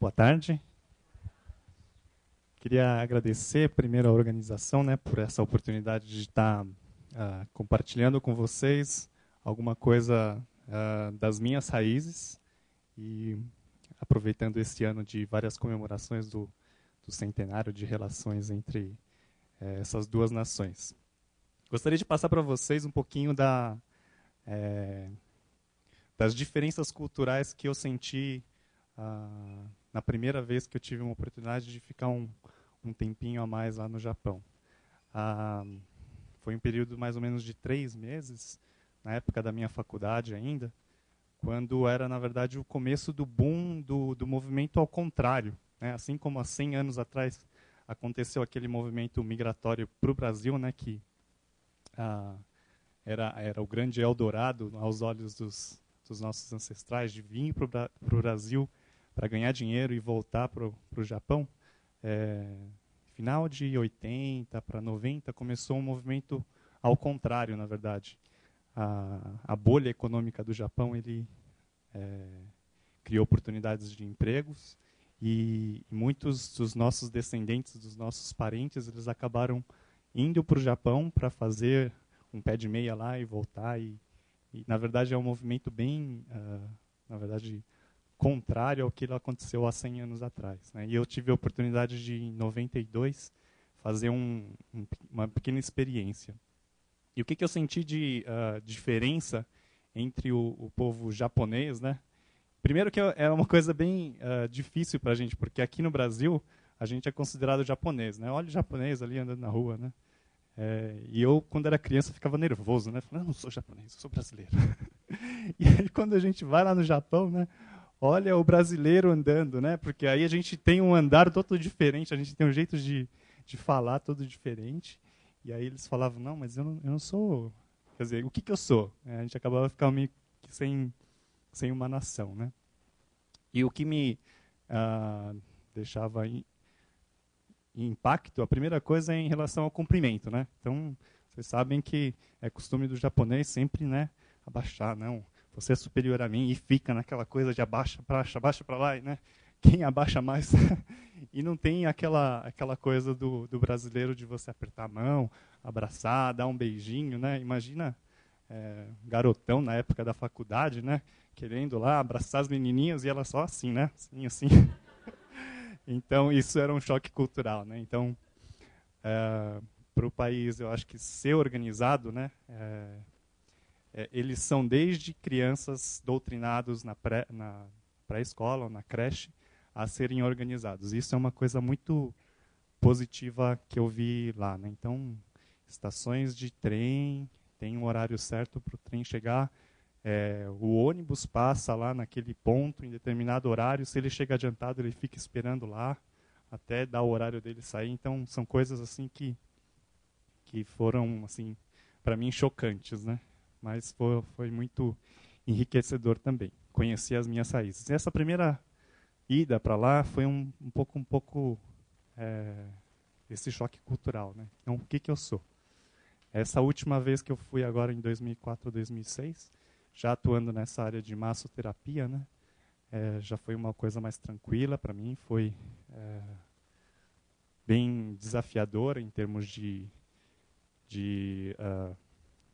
Boa tarde. Queria agradecer primeiro a organização, né, por essa oportunidade de estar compartilhando com vocês alguma coisa das minhas raízes e aproveitando esse ano de várias comemorações do centenário de relações entre essas duas nações. Gostaria de passar para vocês um pouquinho das diferenças culturais que eu senti na primeira vez que eu tive uma oportunidade de ficar um tempinho a mais lá no Japão. Foi um período mais ou menos de 3 meses, na época da minha faculdade ainda, quando era, na verdade, o começo do boom do movimento ao contrário, né? Assim como há 100 anos atrás aconteceu aquele movimento migratório para o Brasil, né, que era o grande Eldorado aos olhos dos nossos ancestrais, de vir para o Brasil para ganhar dinheiro e voltar para o Japão. Final de 80 para 90 começou um movimento ao contrário, na verdade. A bolha econômica do Japão ele criou oportunidades de empregos e muitos dos nossos descendentes, dos nossos parentes, eles acabaram indo para o Japão para fazer um pé de meia lá e voltar. E na verdade, é um movimento bem, na verdade, contrário ao que aconteceu há 100 anos atrás, né? E eu tive a oportunidade de, em 92, fazer uma pequena experiência. E o que eu senti de diferença entre o povo japonês, né? Primeiro que é uma coisa bem difícil para a gente, porque aqui no Brasil a gente é considerado japonês, né? Olha o japonês ali andando na rua, né? E eu, quando era criança, ficava nervoso, né? Falei, não sou japonês, eu sou brasileiro. E aí, quando a gente vai lá no Japão, né? Olha o brasileiro andando, né? Porque aí a gente tem um andar todo diferente, a gente tem um jeito de falar todo diferente. E aí eles falavam, não, mas eu não sou... Quer dizer, o que eu sou? A gente acabava ficando meio que sem uma nação, né? E o que me deixava em impacto, a primeira coisa é em relação ao cumprimento, né? Então, vocês sabem que é costume do japonês sempre, né, abaixar, não, você é superior a mim, e fica naquela coisa de abaixa para lá, né? Quem abaixa mais e não tem aquela coisa do brasileiro de você apertar a mão, abraçar, dar um beijinho, né? Imagina garotão na época da faculdade, né, querendo lá abraçar as menininhas e ela só assim, né? Assim. Então, isso era um choque cultural, né? Então, para o país, eu acho que ser organizado, né? Eles são desde crianças doutrinados na pré-escola ou na creche a serem organizados. Isso é uma coisa muito positiva que eu vi lá, né? Então, estações de trem, tem um horário certo para o trem chegar. O ônibus passa lá naquele ponto em determinado horário. Se ele chega adiantado, ele fica esperando lá até dar o horário dele sair. Então, são coisas assim que foram, assim, para mim, chocantes, né? Mas foi muito enriquecedor também. Conheci as minhas raízes. E essa primeira ida para lá foi um pouco esse choque cultural, né? Então, o que eu sou? Essa última vez que eu fui agora em 2004, 2006, já atuando nessa área de massoterapia, né? Já foi uma coisa mais tranquila para mim, foi bem desafiadora em termos de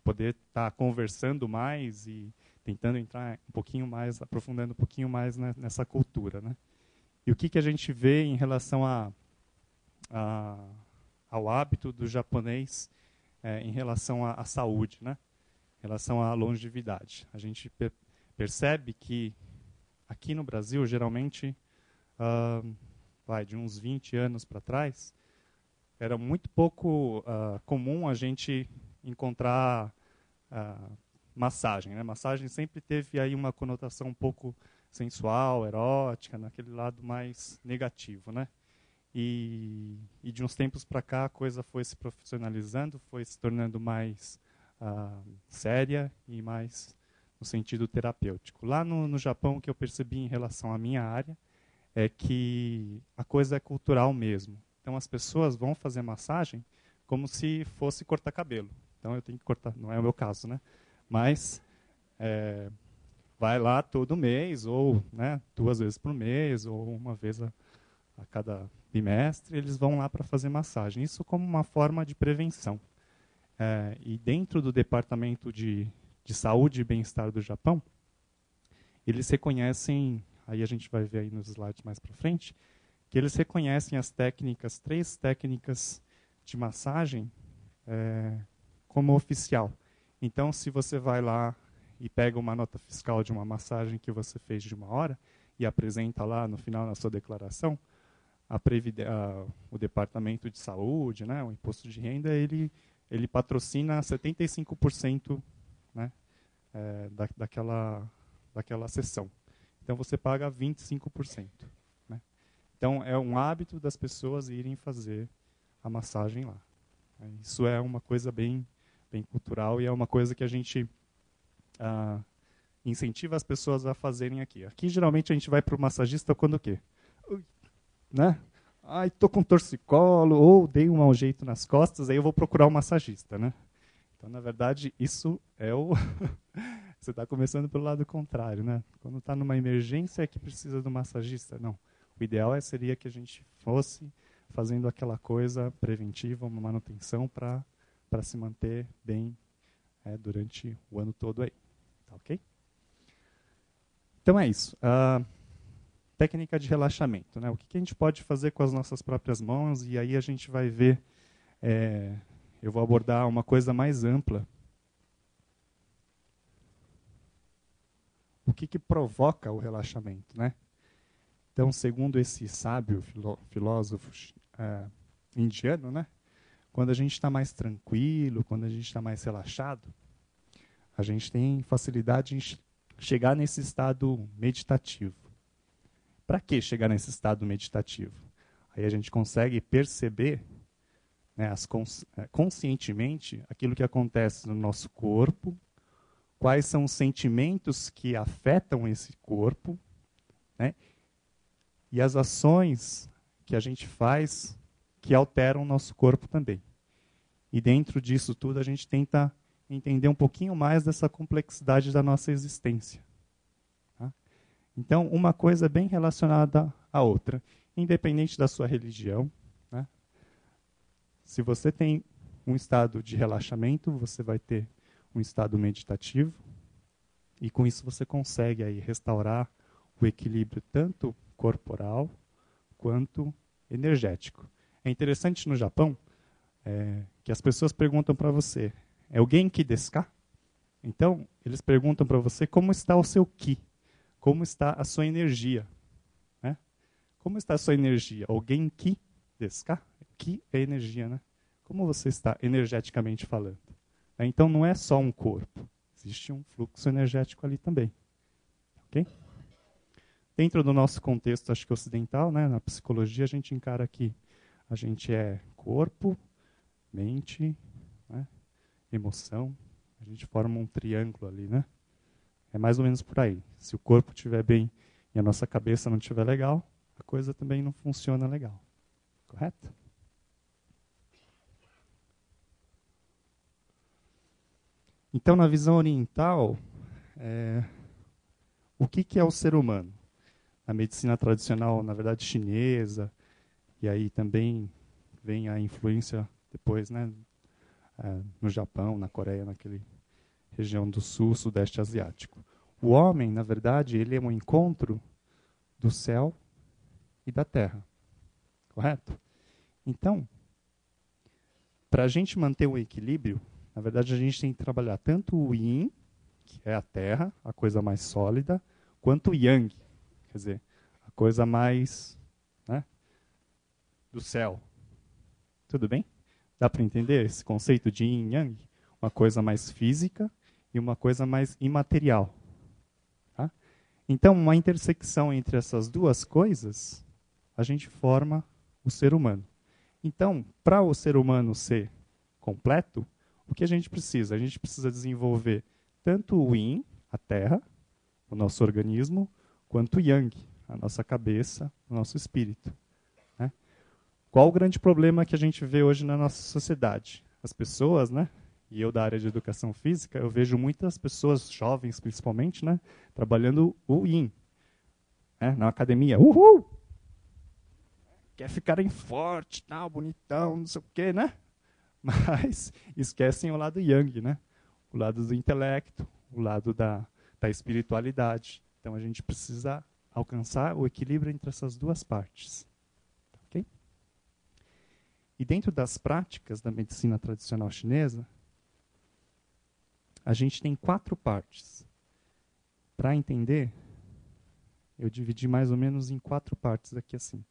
poder estar conversando mais e tentando entrar um pouquinho mais, aprofundando um pouquinho mais nessa cultura, né? E o que a gente vê em relação ao hábito do japonês em relação à saúde, né? Em relação à longevidade. A gente percebe que aqui no Brasil, geralmente, de uns 20 anos para trás, era muito pouco comum a gente encontrar massagem, né? Massagem sempre teve aí uma conotação um pouco sensual, erótica, naquele lado mais negativo, né? E de uns tempos para cá a coisa foi se profissionalizando, foi se tornando mais séria e mais no sentido terapêutico. Lá no Japão, o que eu percebi em relação à minha área é que a coisa é cultural mesmo. Então as pessoas vão fazer massagem como se fosse cortar cabelo. Então eu tenho que cortar, não é o meu caso, né? Mas vai lá todo mês, ou, né, 2 vezes por mês, ou uma vez a cada bimestre, eles vão lá para fazer massagem. Isso como uma forma de prevenção. E dentro do Departamento de Saúde e Bem-Estar do Japão, eles reconhecem, aí a gente vai ver aí nos slides mais para frente, que eles reconhecem as técnicas, 3 técnicas de massagem como oficial. Então, se você vai lá e pega uma nota fiscal de uma massagem que você fez de 1 hora e apresenta lá no final na sua declaração, o Departamento de Saúde, né, o Imposto de Renda, ele patrocina 75%, né, daquela sessão. Então, você paga 25%. Né? Então, é um hábito das pessoas irem fazer a massagem lá. Isso é uma coisa bem cultural e é uma coisa que a gente incentiva as pessoas a fazerem aqui. Aqui, geralmente, a gente vai para o massagista quando o quê? Né? Ai, estou com torcicolo, ou dei um mau jeito nas costas, aí eu vou procurar um massagista. Né? Então, na verdade, isso é o... Você está começando pelo lado contrário. Né? Quando está numa emergência é que precisa do massagista. Não. O ideal seria que a gente fosse fazendo aquela coisa preventiva, uma manutenção para se manter bem durante o ano todo aí. Tá ok? Então é isso. Técnica de relaxamento. Né? O que a gente pode fazer com as nossas próprias mãos? E aí a gente vai ver, eu vou abordar uma coisa mais ampla. O que provoca o relaxamento? Né? Então, segundo esse sábio filósofo indiano, né? Quando a gente está mais tranquilo, quando a gente está mais relaxado, a gente tem facilidade em chegar nesse estado meditativo. Para que chegar nesse estado meditativo? Aí a gente consegue perceber, né, conscientemente aquilo que acontece no nosso corpo, quais são os sentimentos que afetam esse corpo, né, e as ações que a gente faz que alteram o nosso corpo também. E dentro disso tudo a gente tenta entender um pouquinho mais dessa complexidade da nossa existência. Tá? Então, uma coisa é bem relacionada à outra, independente da sua religião. Né? Se você tem um estado de relaxamento, você vai ter um estado meditativo, e com isso você consegue aí restaurar o equilíbrio tanto corporal quanto energético. É interessante no Japão que as pessoas perguntam para você, é o Genki desu ka? Então, eles perguntam para você como está o seu ki, como está a sua energia. Né? Como está a sua energia? O Genki desu ka? Ki é energia, né? Como você está energeticamente falando? Então, não é só um corpo, existe um fluxo energético ali também. Ok? Dentro do nosso contexto, acho que ocidental, né, na psicologia, a gente encara que a gente é corpo, mente, né, emoção. A gente forma um triângulo ali, né? É mais ou menos por aí. Se o corpo estiver bem e a nossa cabeça não estiver legal, a coisa também não funciona legal. Correto? Então, na visão oriental, o que é o ser humano? Na medicina tradicional, na verdade, chinesa, e aí também vem a influência depois, né, no Japão, na Coreia, naquela região do sul, sudeste asiático. O homem, na verdade, ele é um encontro do céu e da terra. Correto? Então, para a gente manter o equilíbrio, na verdade, a gente tem que trabalhar tanto o yin, que é a terra, a coisa mais sólida, quanto o yang, quer dizer, a coisa mais, né, do céu. Tudo bem? Dá para entender esse conceito de yin e yang? Uma coisa mais física e uma coisa mais imaterial. Tá? Então, uma intersecção entre essas duas coisas, a gente forma o ser humano. Então, para o ser humano ser completo, o que a gente precisa? A gente precisa desenvolver tanto o yin, a terra, o nosso organismo, quanto o yang, a nossa cabeça, o nosso espírito. Né? Qual o grande problema que a gente vê hoje na nossa sociedade? As pessoas, né? E eu da área de educação física, eu vejo muitas pessoas, jovens principalmente, né, trabalhando o yin, né? Na academia. Uhul! Quer ficarem forte, tal, bonitão, não sei o quê, né? Mas esquecem o lado yang, né? O lado do intelecto, o lado da espiritualidade. Então a gente precisa alcançar o equilíbrio entre essas duas partes. Okay? E dentro das práticas da medicina tradicional chinesa, a gente tem 4 partes. Para entender, eu dividi mais ou menos em 4 partes aqui assim.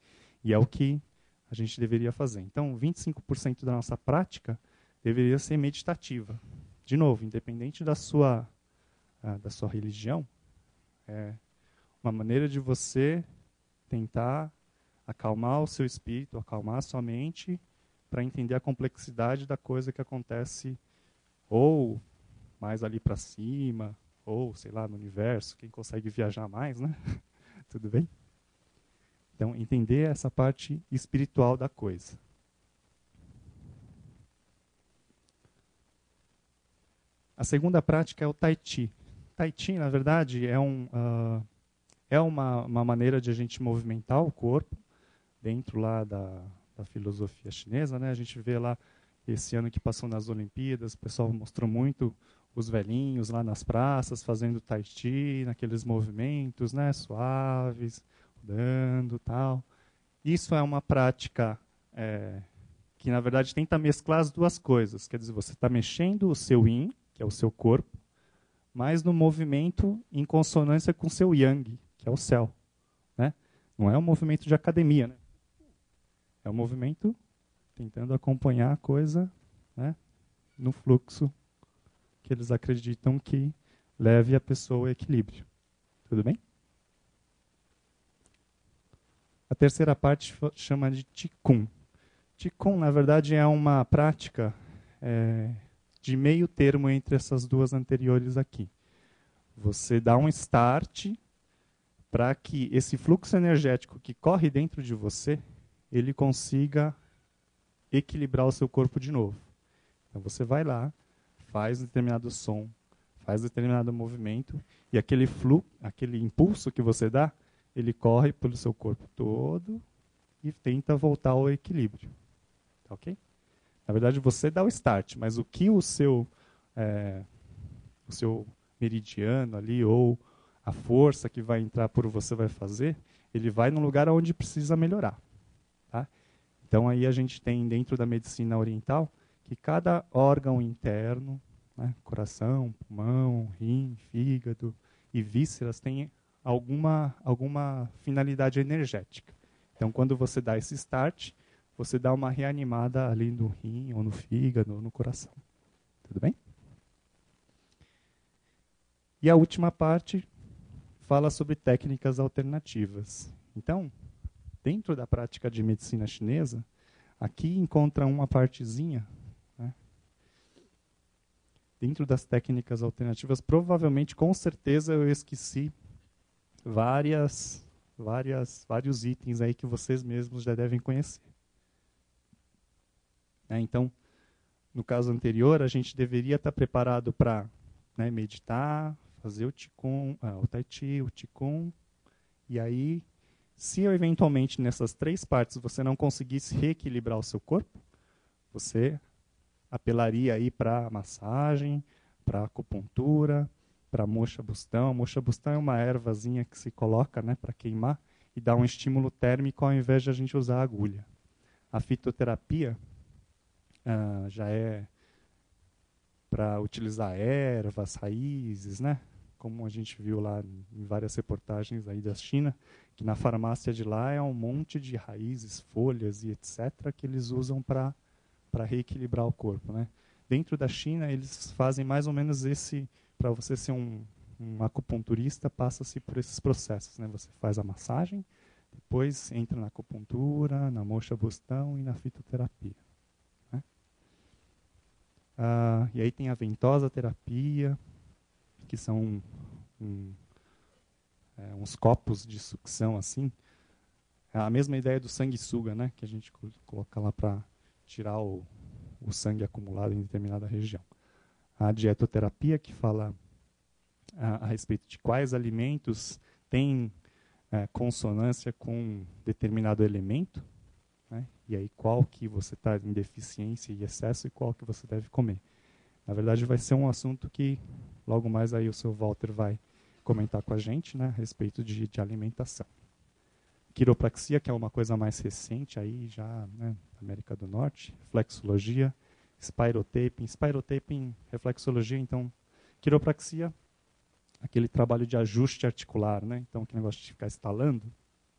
E é o que a gente deveria fazer. Então, 25% da nossa prática deveria ser meditativa. De novo, independente da sua religião, é uma maneira de você tentar acalmar o seu espírito, acalmar a sua mente, para entender a complexidade da coisa que acontece ou mais ali para cima, ou, sei lá, no universo, quem consegue viajar mais, né? Tudo bem? Então, entender essa parte espiritual da coisa. A segunda prática é o Tai Chi. Tai Chi, na verdade, é uma maneira de a gente movimentar o corpo dentro lá da filosofia chinesa, né? A gente vê lá, esse ano que passou nas Olimpíadas, o pessoal mostrou muito os velhinhos lá nas praças fazendo Tai Chi, naqueles movimentos, né? Suaves, rodando, tal. Isso é uma prática que, na verdade, tenta mesclar as duas coisas. Quer dizer, você está mexendo o seu yin, que é o seu corpo, mas no movimento em consonância com o seu yang, que é o céu. Né? Não é um movimento de academia. Né? É um movimento tentando acompanhar a coisa, né, no fluxo que eles acreditam que leve a pessoa ao equilíbrio. Tudo bem? A terceira parte chama de Qigong. Qigong, na verdade, é uma prática de meio termo entre essas duas anteriores aqui. Você dá um start para que esse fluxo energético que corre dentro de você, ele consiga equilibrar o seu corpo de novo. Então você vai lá, faz determinado som, faz determinado movimento, e aquele aquele impulso que você dá, ele corre pelo seu corpo todo e tenta voltar ao equilíbrio. Tá ok? Na verdade, você dá o start, mas o que o seu meridiano ali, ou a força que vai entrar por você vai fazer, ele vai no lugar onde precisa melhorar. Tá? Então aí a gente tem dentro da medicina oriental que cada órgão interno, né, coração, pulmão, rim, fígado e vísceras tem alguma finalidade energética. Então quando você dá esse start, você dá uma reanimada ali no rim, ou no fígado, ou no coração. Tudo bem? E a última parte fala sobre técnicas alternativas. Então, dentro da prática de medicina chinesa, aqui encontra uma partezinha, né? Dentro das técnicas alternativas, provavelmente, com certeza, eu esqueci vários itens aí que vocês mesmos já devem conhecer. Então, no caso anterior, a gente deveria estar preparado para, né, meditar, fazer o Qigong, o Tai Chi, o Qigong, e aí, se eventualmente nessas 3 partes você não conseguisse reequilibrar o seu corpo, você apelaria aí para massagem, para acupuntura, para moxa bustão. A moxa bustão é uma ervazinha que se coloca, né, para queimar e dá um estímulo térmico ao invés de a gente usar a agulha. A fitoterapia já é para utilizar ervas, raízes, né? Como a gente viu lá em várias reportagens aí da China, que na farmácia de lá é um monte de raízes, folhas e etc. que eles usam para reequilibrar o corpo, né? Dentro da China, eles fazem mais ou menos para você ser um acupunturista, passa-se por esses processos, né? Você faz a massagem, depois entra na acupuntura, na moxa bustão e na fitoterapia. Né? E aí tem a ventosa terapia, que são uns copos de sucção assim. É a mesma ideia do sanguessuga, né? Que a gente coloca lá para tirar o sangue acumulado em determinada região. A dietoterapia, que fala a respeito de quais alimentos têm consonância com determinado elemento, né? E aí qual que você está em deficiência e excesso e qual que você deve comer. Na verdade, vai ser um assunto que logo mais aí o seu Walter vai comentar com a gente, né, a respeito de alimentação. Quiropraxia, que é uma coisa mais recente aí já, né, na América do Norte, flexologia, spirotaping, reflexologia, então quiropraxia, aquele trabalho de ajuste articular, né? Então aquele negócio de ficar estalando,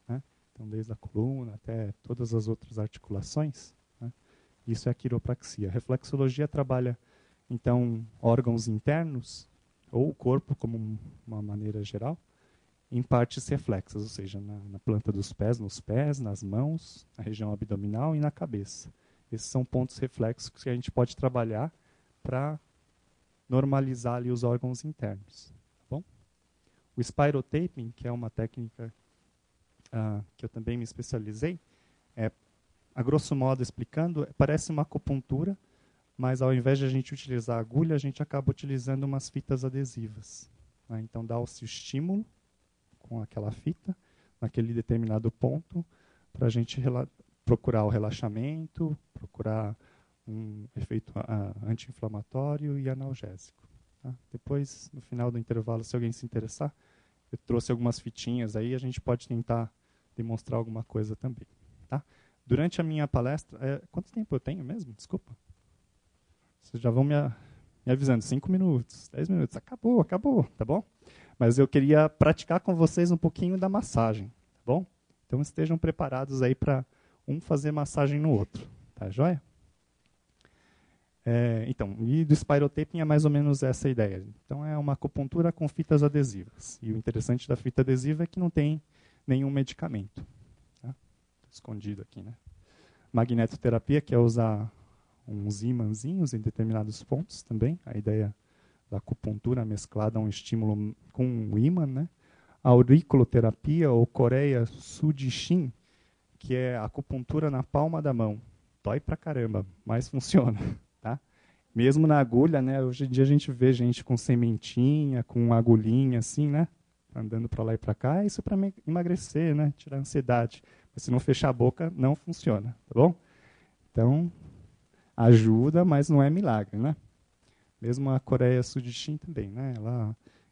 né? Então desde a coluna até todas as outras articulações, né? Isso é a quiropraxia. A reflexologia trabalha então órgãos internos ou o corpo como uma maneira geral, em partes reflexas, ou seja, na planta dos pés, nos pés, nas mãos, na região abdominal e na cabeça. Esses são pontos reflexos que a gente pode trabalhar para normalizar ali os órgãos internos. Tá bom? O spirotaping, que é uma técnica que eu também me especializei, a grosso modo explicando, parece uma acupuntura, mas ao invés de a gente utilizar a agulha, a gente acaba utilizando umas fitas adesivas. Né? Então dá-se o estímulo com aquela fita, naquele determinado ponto, para a gente procurar o relaxamento, procurar um efeito anti-inflamatório e analgésico. Tá? Depois, no final do intervalo, se alguém se interessar, eu trouxe algumas fitinhas aí, a gente pode tentar demonstrar alguma coisa também. Tá? Durante a minha palestra... quanto tempo eu tenho mesmo? Desculpa. Vocês já vão me avisando. 5 minutos, 10 minutos. Acabou, tá bom? Mas eu queria praticar com vocês um pouquinho da massagem, tá bom? Então estejam preparados aí para um fazer massagem no outro, tá joia? Então, e do spirotaping é mais ou menos essa a ideia. Então é uma acupuntura com fitas adesivas. E o interessante da fita adesiva é que não tem nenhum medicamento. Tá? Escondido aqui, né? Magnetoterapia, que é usar uns ímãzinhos em determinados pontos também. A ideia da acupuntura mesclada a um estímulo com um ímã, né? A auriculoterapia ou Coreia Sudishin, que é acupuntura na palma da mão. Dói pra caramba, mas funciona, tá? Mesmo na agulha, né? Hoje em dia a gente vê gente com sementinha, com agulhinha assim, né? Andando para lá e para cá, isso para emagrecer, né? Tirar a ansiedade. Mas se não fechar a boca, não funciona, tá bom? Então, ajuda, mas não é milagre, né? Mesmo a Coreia Sudishin também, né?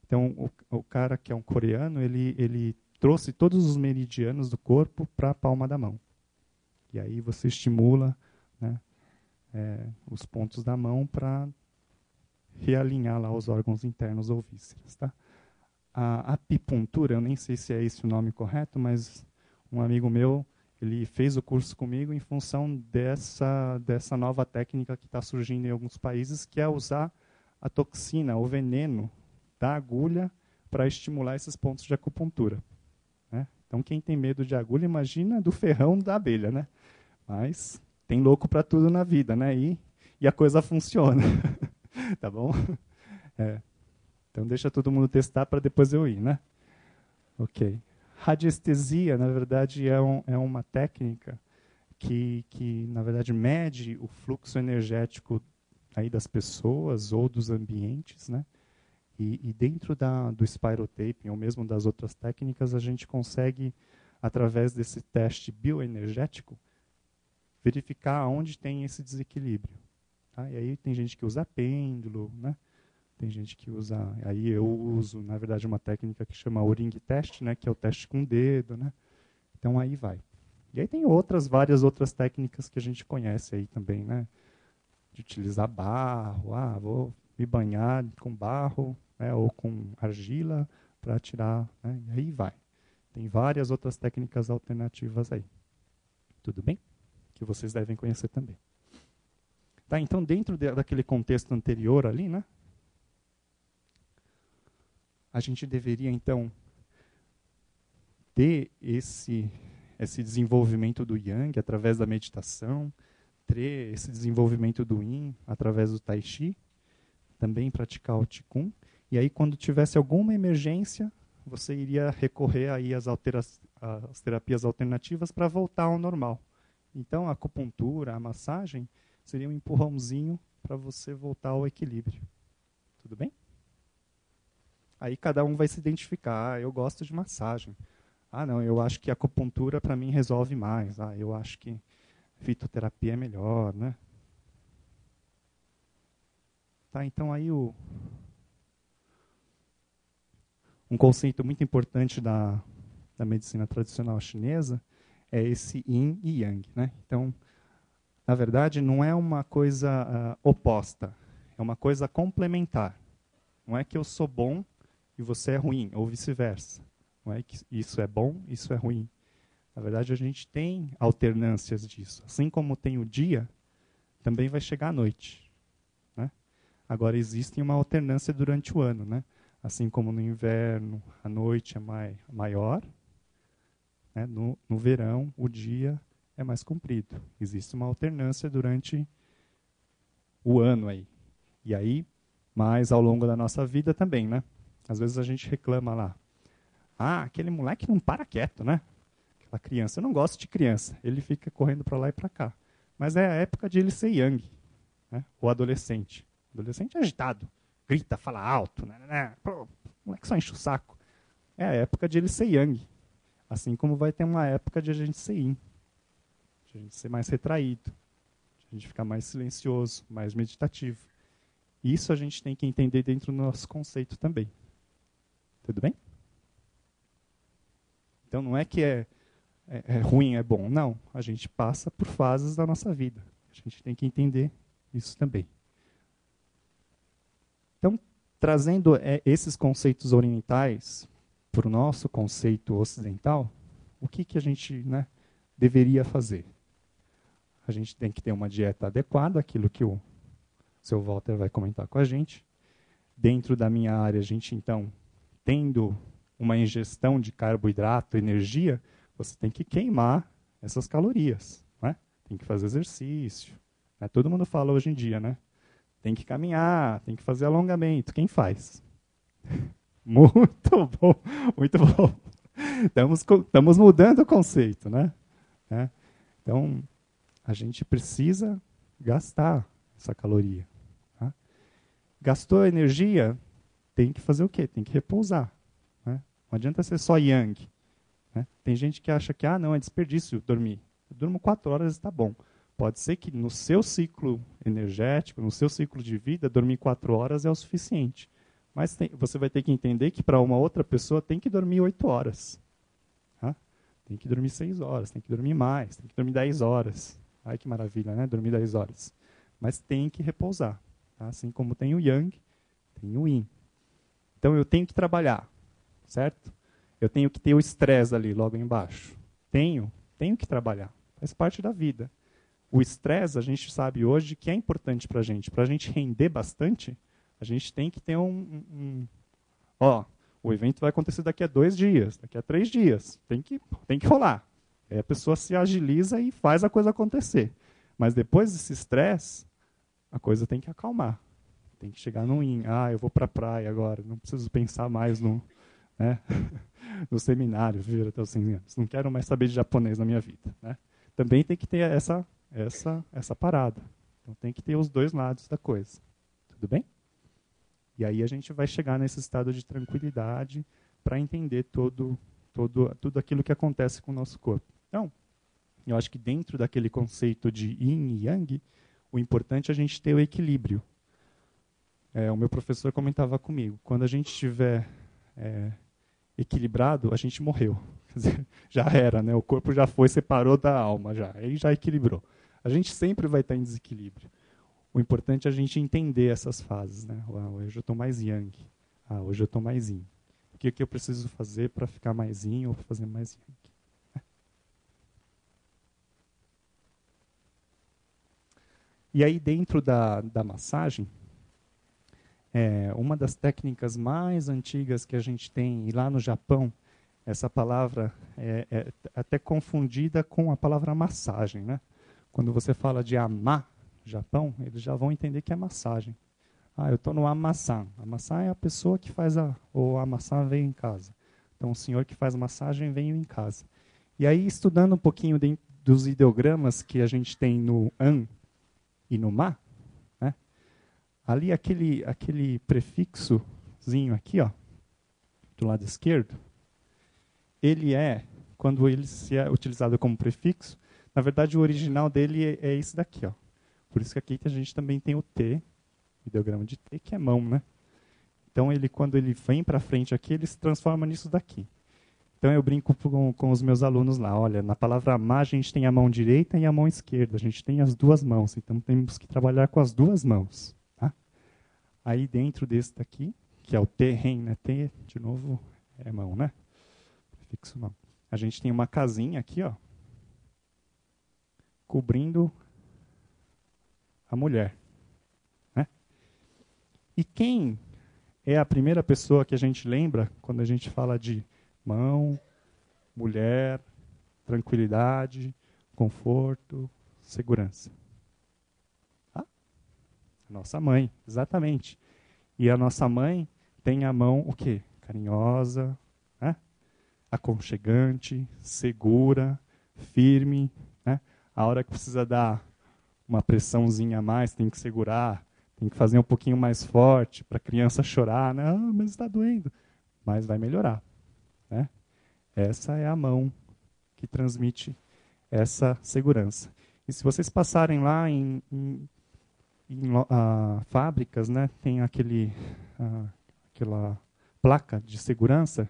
Então, o cara que é um coreano, ele trouxe todos os meridianos do corpo para a palma da mão. E aí você estimula, né, os pontos da mão para realinhar lá os órgãos internos ou vísceras. Tá? A apipuntura, eu nem sei se é esse o nome correto, mas um amigo meu, ele fez o curso comigo em função dessa nova técnica que está surgindo em alguns países, que é usar a toxina, o veneno da agulha para estimular esses pontos de acupuntura. Né? Então, quem tem medo de agulha, imagina do ferrão da abelha, né? Mas tem louco para tudo na vida, né? E a coisa funciona. Tá bom? Então, deixa todo mundo testar para depois eu ir, né? Ok. Radiestesia, na verdade, é uma técnica que, na verdade, mede o fluxo energético aí das pessoas ou dos ambientes, né? E dentro do spirotaping, ou mesmo das outras técnicas, a gente consegue, através desse teste bioenergético, verificar onde tem esse desequilíbrio. Tá? E aí tem gente que usa pêndulo, né? Tem gente que usa... Aí eu uso, na verdade, uma técnica que chama O-Ring Test, né? Que é o teste com o dedo, né? Então aí vai. E aí tem várias outras técnicas que a gente conhece aí também, né? De utilizar barro, vou me banhar com barro, né, ou com argila para tirar, né, e aí vai. Tem várias outras técnicas alternativas aí. Tudo bem? Que vocês devem conhecer também. Tá, então, dentro daquele contexto anterior ali, né, a gente deveria, então, ter esse desenvolvimento do Yang através da meditação, ter esse desenvolvimento do Yin através do Tai Chi, também praticar o Qigong, e aí quando tivesse alguma emergência, você iria recorrer aí às terapias alternativas para voltar ao normal. Então a acupuntura, a massagem, seria um empurrãozinho para você voltar ao equilíbrio. Tudo bem? Aí cada um vai se identificar. Ah, eu gosto de massagem. Ah, não, eu acho que a acupuntura para mim resolve mais. Ah, eu acho que fitoterapia é melhor, né? Tá, então aí um conceito muito importante da medicina tradicional chinesa é esse yin e yang, né? Então, na verdade, não é uma coisa oposta, é uma coisa complementar. Não é que eu sou bom e você é ruim, ou vice-versa. Não é que isso é bom, isso é ruim. Na verdade, a gente tem alternâncias disso. Assim como tem o dia, também vai chegar a noite. Né? Agora, existe uma alternância durante o ano. Né? Assim como no inverno, a noite é maior, né? No verão, o dia é mais comprido. Existe uma alternância durante o ano aí. E aí, mais ao longo da nossa vida também, né? Às vezes a gente reclama lá. Ah, aquele moleque não para quieto, né? Aquela criança. Eu não gosto de criança. Ele fica correndo para lá e para cá. Mas é a época de ele ser young. Né? O adolescente. O adolescente é agitado. Grita, fala alto. Né? Pô, o moleque só enche o saco. É a época de ele ser young. Assim como vai ter uma época de a gente ser yin. De a gente ser mais retraído. De a gente ficar mais silencioso, mais meditativo. Isso a gente tem que entender dentro do nosso conceito também. Tudo bem? Então não é que é ruim, é bom. Não, a gente passa por fases da nossa vida. A gente tem que entender isso também. Então, trazendo esses conceitos orientais para o nosso conceito ocidental, o que a gente deveria fazer? A gente tem que ter uma dieta adequada, aquilo que o seu Walter vai comentar com a gente. Dentro da minha área, a gente, então, tendo uma ingestão de carboidrato, energia, você tem que queimar essas calorias. Né? Tem que fazer exercício. Né? Todo mundo fala hoje em dia, né? Tem que caminhar, tem que fazer alongamento. Quem faz? Muito bom, muito bom. Estamos mudando o conceito, né? Então, a gente precisa gastar essa caloria. Tá? Gastou energia, tem que fazer o quê? Tem que repousar. Né? Não adianta ser só yang. Né? Tem gente que acha que não, é desperdício dormir. Eu durmo 4 horas e está bom. Pode ser que no seu ciclo energético, no seu ciclo de vida, dormir 4 horas é o suficiente. Mas você vai ter que entender que para uma outra pessoa tem que dormir 8 horas. Tá? Tem que dormir 6 horas, tem que dormir mais, tem que dormir 10 horas. Ai, que maravilha, né? Dormir 10 horas. Mas tem que repousar. Tá? Assim como tem o yang, tem o yin. Então eu tenho que trabalhar, certo? Eu tenho que ter o estresse ali, logo embaixo. Tenho que trabalhar. Faz parte da vida. O estresse, a gente sabe hoje que é importante para a gente. Para a gente render bastante, a gente tem que ter o evento vai acontecer daqui a 2 dias, daqui a 3 dias. Tem que rolar. Aí a pessoa se agiliza e faz a coisa acontecer. Mas depois desse estresse, a coisa tem que acalmar. Tem que chegar num yin. Eu vou para a praia agora, não preciso pensar mais no seminário, viver até os 100 anos. Não quero mais saber de japonês na minha vida. Né? Também tem que ter essa parada. Então tem que ter os dois lados da coisa. Tudo bem? E aí a gente vai chegar nesse estado de tranquilidade para entender tudo aquilo que acontece com o nosso corpo. Então, eu acho que dentro daquele conceito de yin e yang, o importante é a gente ter o equilíbrio. O meu professor comentava comigo, quando a gente estiver equilibrado, a gente morreu. Quer dizer, já era, né? O corpo já foi, separou da alma, aí já equilibrou. A gente sempre vai estar em desequilíbrio. O importante é a gente entender essas fases. Né? Hoje eu estou mais yang. Hoje eu estou mais yin. O que eu preciso fazer para ficar mais yin ou para fazer mais yang? E aí, dentro da massagem, uma das técnicas mais antigas que a gente tem, e lá no Japão, essa palavra é até confundida com a palavra massagem. Né? Quando você fala de amar, Japão, eles já vão entender que é massagem. Eu estou no amassan. Amassan é a pessoa que faz ou amassan veio em casa. Então, o senhor que faz massagem veio em casa. E aí, estudando um pouquinho dos ideogramas que a gente tem no an e no ma, né? Ali aquele prefixozinho aqui, do lado esquerdo, ele quando ele se é utilizado como prefixo, na verdade o original dele é esse daqui, ó. Por isso que aqui a gente também tem o T, o ideograma de T, que é mão, né? Então, quando ele vem para frente aqui, ele se transforma nisso daqui. Então, eu brinco com os meus alunos lá. Olha, na palavra amar, a gente tem a mão direita e a mão esquerda. A gente tem as duas mãos. Então, temos que trabalhar com as duas mãos. Tá? Aí, dentro desse daqui, que é o terrem, né? T, de novo, é mão, né? Prefixo mão. A gente tem uma casinha aqui, ó, cobrindo a mulher. Né? E quem é a primeira pessoa que a gente lembra quando a gente fala de mão, mulher, tranquilidade, conforto, segurança? A nossa mãe, exatamente. E a nossa mãe tem a mão o quê? Carinhosa, né? Aconchegante, segura, firme. Né? A hora que precisa dar uma pressãozinha a mais, tem que segurar, tem que fazer um pouquinho mais forte para a criança chorar. Né? Ah, mas está doendo. Mas vai melhorar. Né? Essa é a mão que transmite essa segurança. E se vocês passarem lá em fábricas, né, tem aquela placa de segurança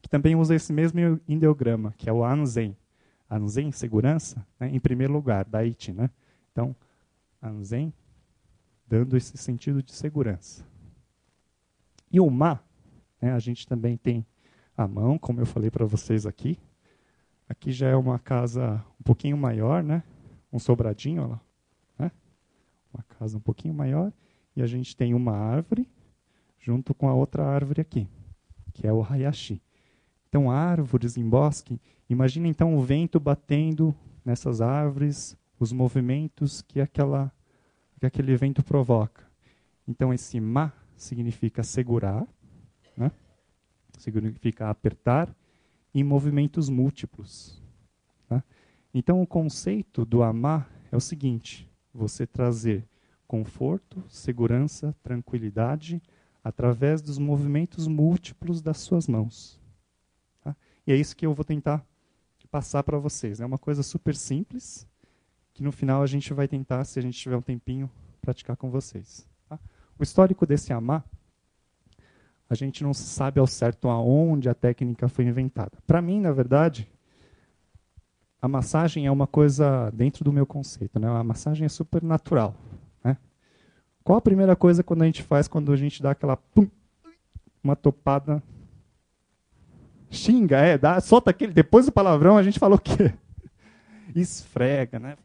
que também usa esse mesmo ideograma, que é o Anzen. Anzen, segurança, né, em primeiro lugar, da IT. Né? Então, Anzen, dando esse sentido de segurança. E o Ma, né, a gente também tem a mão, como eu falei para vocês aqui. Aqui já é uma casa um pouquinho maior, né? Um sobradinho, olha lá, né? Uma casa um pouquinho maior. E a gente tem uma árvore junto com a outra árvore aqui, que é o Hayashi. Então, árvores em bosque. Imagina então o vento batendo nessas árvores, os movimentos que aquele vento provoca. Então, esse ma significa segurar, né? Significa apertar, em movimentos múltiplos. Tá? Então, o conceito do amar é o seguinte: você trazer conforto, segurança, tranquilidade através dos movimentos múltiplos das suas mãos. Tá? E é isso que eu vou tentar passar para vocês. É uma coisa super simples, que no final a gente vai tentar, se a gente tiver um tempinho, praticar com vocês. Tá? O histórico desse amar, a gente não sabe ao certo aonde a técnica foi inventada. Para mim, na verdade, a massagem é uma coisa dentro do meu conceito. Né? A massagem é super natural. Né? Qual a primeira coisa quando a gente faz quando a gente dá aquela uma topada? Xinga, solta aquele. Depois do palavrão a gente fala o quê? Esfrega, né?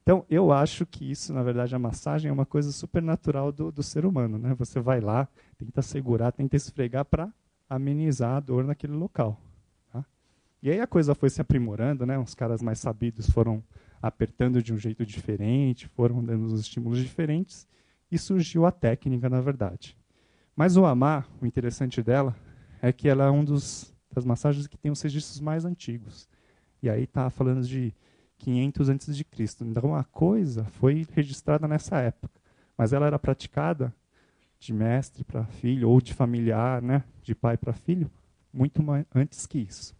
Então, eu acho que isso, na verdade, a massagem é uma coisa super natural do ser humano. Né? Você vai lá, tenta segurar, tenta esfregar para amenizar a dor naquele local. Tá? E aí a coisa foi se aprimorando, né? Uns caras mais sabidos foram apertando de um jeito diferente, foram dando os estímulos diferentes, e surgiu a técnica, na verdade. Mas o amar, o interessante dela, é que ela é das massagens que tem os registros mais antigos. E aí está falando de 500 a.C. Então a coisa foi registrada nessa época, mas ela era praticada de mestre para filho ou de familiar, né, de pai para filho, muito antes que isso.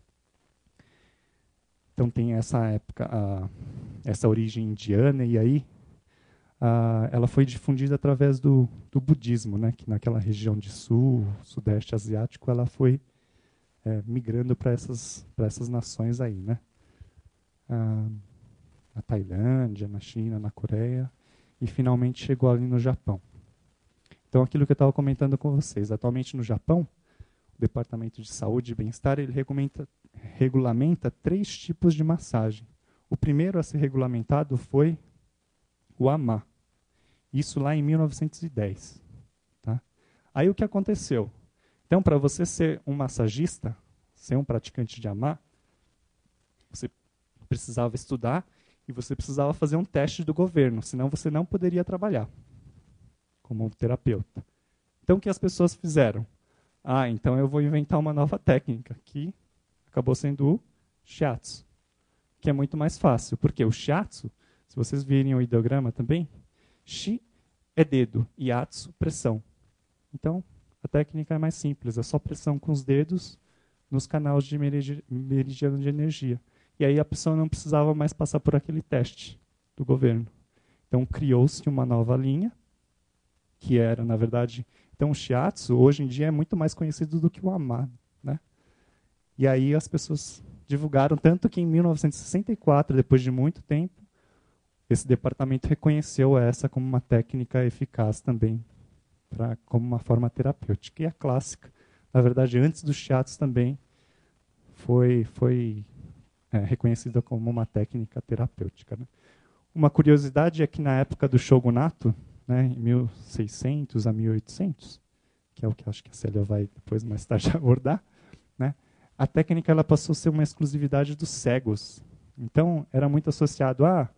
Então tem essa época, essa origem indiana, e aí ela foi difundida através do budismo, né, que naquela região de sudeste asiático, ela foi migrando para essas nações aí, né? Na Tailândia, na China, na Coreia, e finalmente chegou ali no Japão. Então, aquilo que eu estava comentando com vocês, atualmente no Japão, o Departamento de Saúde e Bem-Estar, ele regulamenta 3 tipos de massagem. O primeiro a ser regulamentado foi o AMA. Isso lá em 1910. Tá? Aí o que aconteceu? Então, para você ser um massagista, ser um praticante de AMA, você precisava estudar e você precisava fazer um teste do governo, senão você não poderia trabalhar como um terapeuta. Então, o que as pessoas fizeram? Então eu vou inventar uma nova técnica, que acabou sendo o shiatsu, que é muito mais fácil, porque o shiatsu, se vocês virem o ideograma também, shi é dedo e atsu, pressão. Então, A técnica é mais simples, é só pressão com os dedos nos canais de meridiano de energia. E aí a pessoa não precisava mais passar por aquele teste do governo. Então criou-se uma nova linha, que era, na verdade... Então o shiatsu, hoje em dia, é muito mais conhecido do que o ama, né? E aí as pessoas divulgaram, tanto que em 1964, depois de muito tempo, esse departamento reconheceu essa como uma técnica eficaz também, como uma forma terapêutica. E a clássica, na verdade, antes do shiatsu também, foi reconhecida como uma técnica terapêutica, né? Uma curiosidade é que na época do shogunato, né, em 1600 a 1800, que é o que acho que a Célia vai depois mais tarde abordar, né, a técnica ela passou a ser uma exclusividade dos cegos. Então, era muito associado a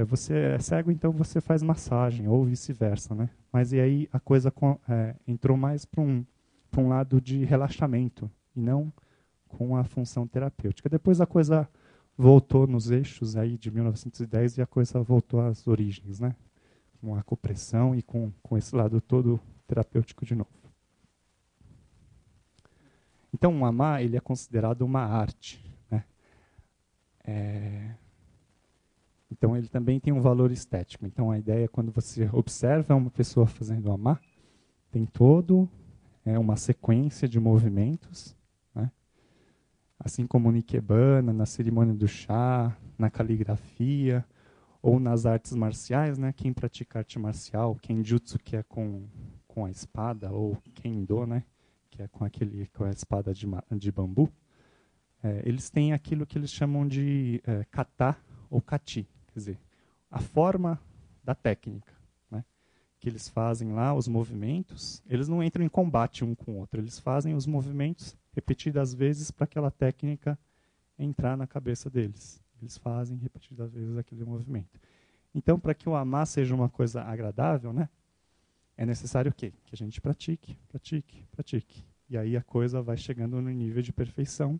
você é cego, então você faz massagem, ou vice-versa, né? Mas e aí a coisa entrou mais para um lado de relaxamento, e não com a função terapêutica. Depois a coisa voltou nos eixos aí de 1910 e a coisa voltou às origens, né? Com a acupressão e com esse lado todo terapêutico de novo. Então, o ama ele é considerado uma arte, né? Então, ele também tem um valor estético. Então, a ideia é quando você observa uma pessoa fazendo ama, tem todo uma sequência de movimentos, né? Assim como no ikebana, na cerimônia do chá, na caligrafia, ou nas artes marciais, né? Quem pratica arte marcial, kenjutsu, que é com a espada, ou kendo, né? Que é com a espada de bambu, eles têm aquilo que eles chamam de kata ou kati, quer dizer, a forma da técnica, né? Que eles fazem lá, os movimentos, eles não entram em combate um com o outro, eles fazem os movimentos repetidas vezes para aquela técnica entrar na cabeça deles. Eles fazem repetidas vezes aquele movimento. Então, para que o ama seja uma coisa agradável, né, é necessário o quê? Que a gente pratique, pratique, pratique. E aí a coisa vai chegando no nível de perfeição,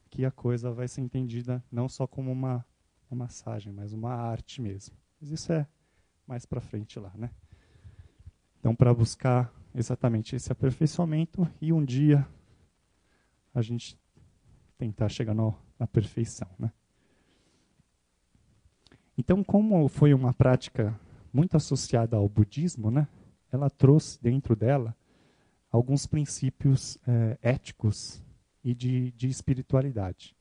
que a coisa vai ser entendida não só como uma massagem, mas uma arte mesmo. Mas isso é mais para frente lá, né? Então, para buscar exatamente esse aperfeiçoamento e um dia a gente tentar chegar na perfeição, né? Então, como foi uma prática muito associada ao budismo, né, ela trouxe dentro dela alguns princípios éticos e de espiritualidade.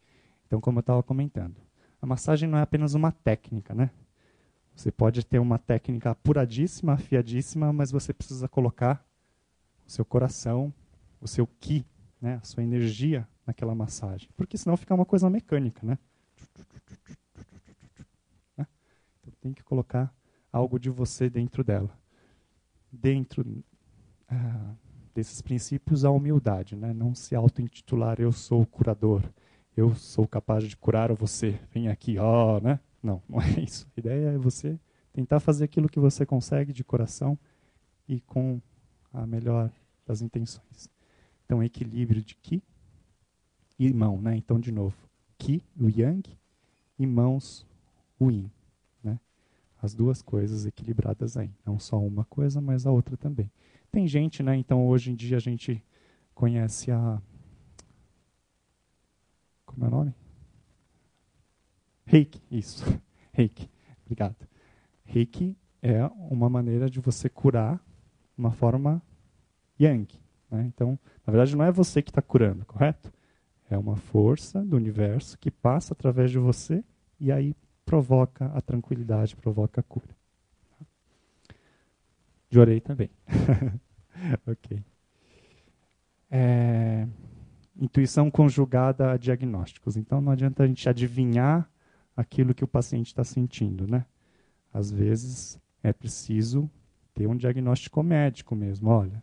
Então, como eu estava comentando, a massagem não é apenas uma técnica, né? Você pode ter uma técnica apuradíssima, afiadíssima, mas você precisa colocar o seu coração, o seu ki, né, a sua energia naquela massagem, porque senão fica uma coisa mecânica, né? Então, tem que colocar algo de você dentro dela. Dentro desses princípios, a humildade, né? Não se auto-intitular, eu sou o curador, eu sou capaz de curar você, vem aqui, né? Não, não é isso. A ideia é você tentar fazer aquilo que você consegue de coração e com a melhor das intenções. Então, equilíbrio de Ki e mão, né? Então, de novo, Ki, o Yang, e mãos, o Yin, né? As duas coisas equilibradas aí. Não só uma coisa, mas a outra também. Tem gente, né? Então, hoje em dia, a gente conhece como é o nome? Reiki, isso. Reiki, obrigado. Reiki é uma maneira de você curar uma forma Yang, né? Então, na verdade, não é você que está curando, correto? É uma força do universo que passa através de você e aí provoca a tranquilidade, provoca a cura. Jorei também. Ok. Intuição conjugada a diagnósticos. Então, não adianta a gente adivinhar aquilo que o paciente está sentindo, né? Às vezes, é preciso ter um diagnóstico médico mesmo. Olha,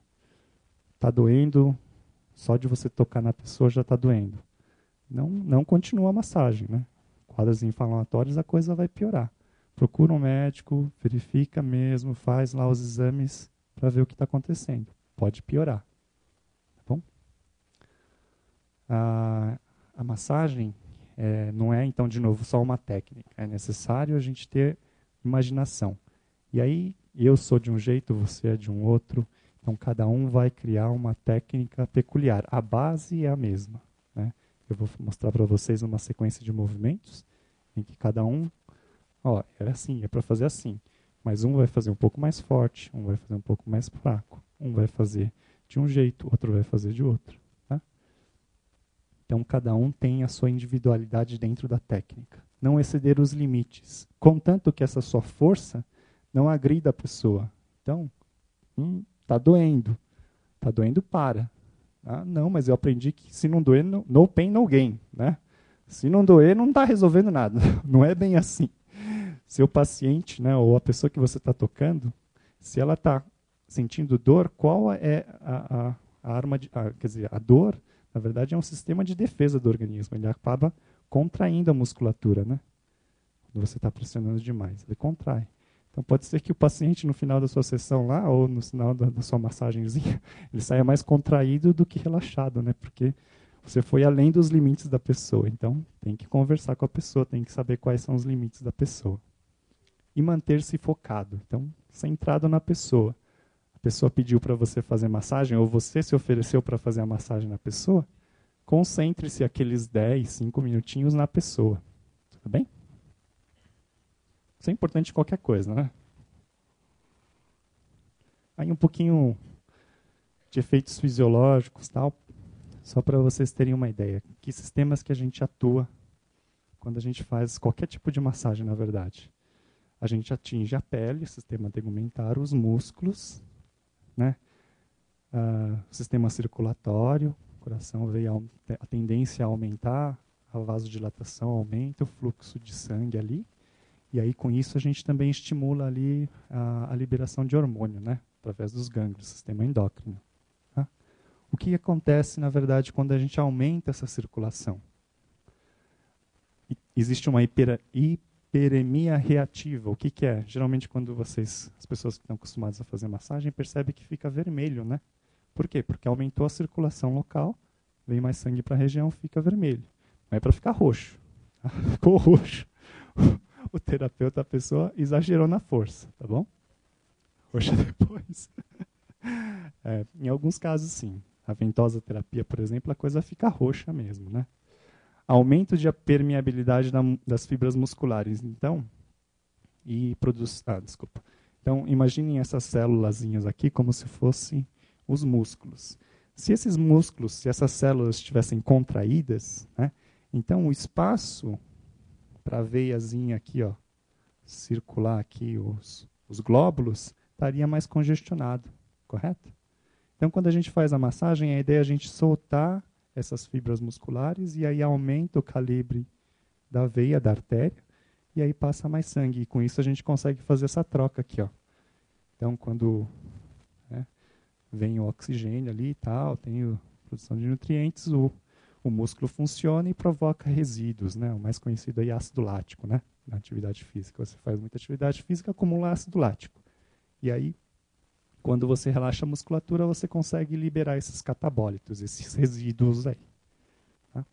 está doendo, só de você tocar na pessoa já está doendo. Não continua a massagem, né? Quadros inflamatórios, a coisa vai piorar. Procura um médico, verifica mesmo, faz lá os exames para ver o que está acontecendo. Pode piorar. Tá bom? A massagem não é, então, de novo, só uma técnica. É necessário a gente ter imaginação. E aí, eu sou de um jeito, você é de um outro. Então, cada um vai criar uma técnica peculiar. A base é a mesma, né? Eu vou mostrar para vocês uma sequência de movimentos em que cada um, é assim, é para fazer assim. Mas um vai fazer um pouco mais forte, um vai fazer um pouco mais fraco. Um vai fazer de um jeito, outro vai fazer de outro. Tá? Então, cada um tem a sua individualidade dentro da técnica. Não exceder os limites, contanto que essa sua força não agrida a pessoa. Então, tá doendo. Tá doendo, para. Ah, não, mas eu aprendi que se não doer, no pain, no gain. Né? Se não doer, não está resolvendo nada. Não é bem assim. Se o paciente, né, ou a pessoa que você está tocando, se ela está sentindo dor, qual é a arma quer dizer, a dor, na verdade, é um sistema de defesa do organismo. Ele acaba contraindo a musculatura, né? Quando você está pressionando demais, ele contrai. Então pode ser que o paciente, no final da sua sessão lá, ou no final da sua massagenzinha, ele saia mais contraído do que relaxado, né? Porque você foi além dos limites da pessoa. Então tem que conversar com a pessoa, tem que saber quais são os limites da pessoa. E manter-se focado. Então, centrado na pessoa. A pessoa pediu para você fazer massagem, ou você se ofereceu para fazer a massagem na pessoa, concentre-se aqueles 10, 5 minutinhos na pessoa. Tudo bem? Isso é importante em qualquer coisa, né? Aí um pouquinho de efeitos fisiológicos, tal, só para vocês terem uma ideia. Que sistemas que a gente atua quando a gente faz qualquer tipo de massagem, na verdade. A gente atinge a pele, o sistema tegumentar, os músculos, né? O sistema circulatório, o coração veio a tendência a aumentar, a vasodilatação aumenta, o fluxo de sangue ali. E aí, com isso, a gente também estimula ali a liberação de hormônio, né? Através dos gânglios, sistema endócrino. Tá? O que acontece, na verdade, quando a gente aumenta essa circulação? Existe uma hiperemia reativa. O que é? Geralmente, quando as pessoas que estão acostumadas a fazer massagem, percebem que fica vermelho, né? Por quê? Porque aumentou a circulação local, vem mais sangue para a região, fica vermelho. Não é para ficar roxo. Tá? Ficou roxo. O terapeuta, a pessoa, exagerou na força, tá bom? Roxa depois. Em alguns casos, sim. A ventosa terapia, por exemplo, a coisa fica roxa mesmo, né? Aumento de permeabilidade das fibras musculares. Então, desculpa. Então, imaginem essas célulazinhas aqui como se fossem os músculos. Se esses músculos, se essas células estivessem contraídas, né, então o espaço para a veiazinha aqui, circular aqui os glóbulos, estaria mais congestionado, correto? Então, quando a gente faz a massagem, a ideia é a gente soltar essas fibras musculares e aí aumenta o calibre da veia, da artéria, e aí passa mais sangue. E com isso a gente consegue fazer essa troca aqui. Então, quando vem o oxigênio ali e tal, tem a produção de nutrientes, o músculo funciona e provoca resíduos, né? O mais conhecido aí é ácido lático, né? Na atividade física. Você faz muita atividade física, acumula ácido lático. E aí, quando você relaxa a musculatura, você consegue liberar esses catabólitos, esses resíduos aí. Tá?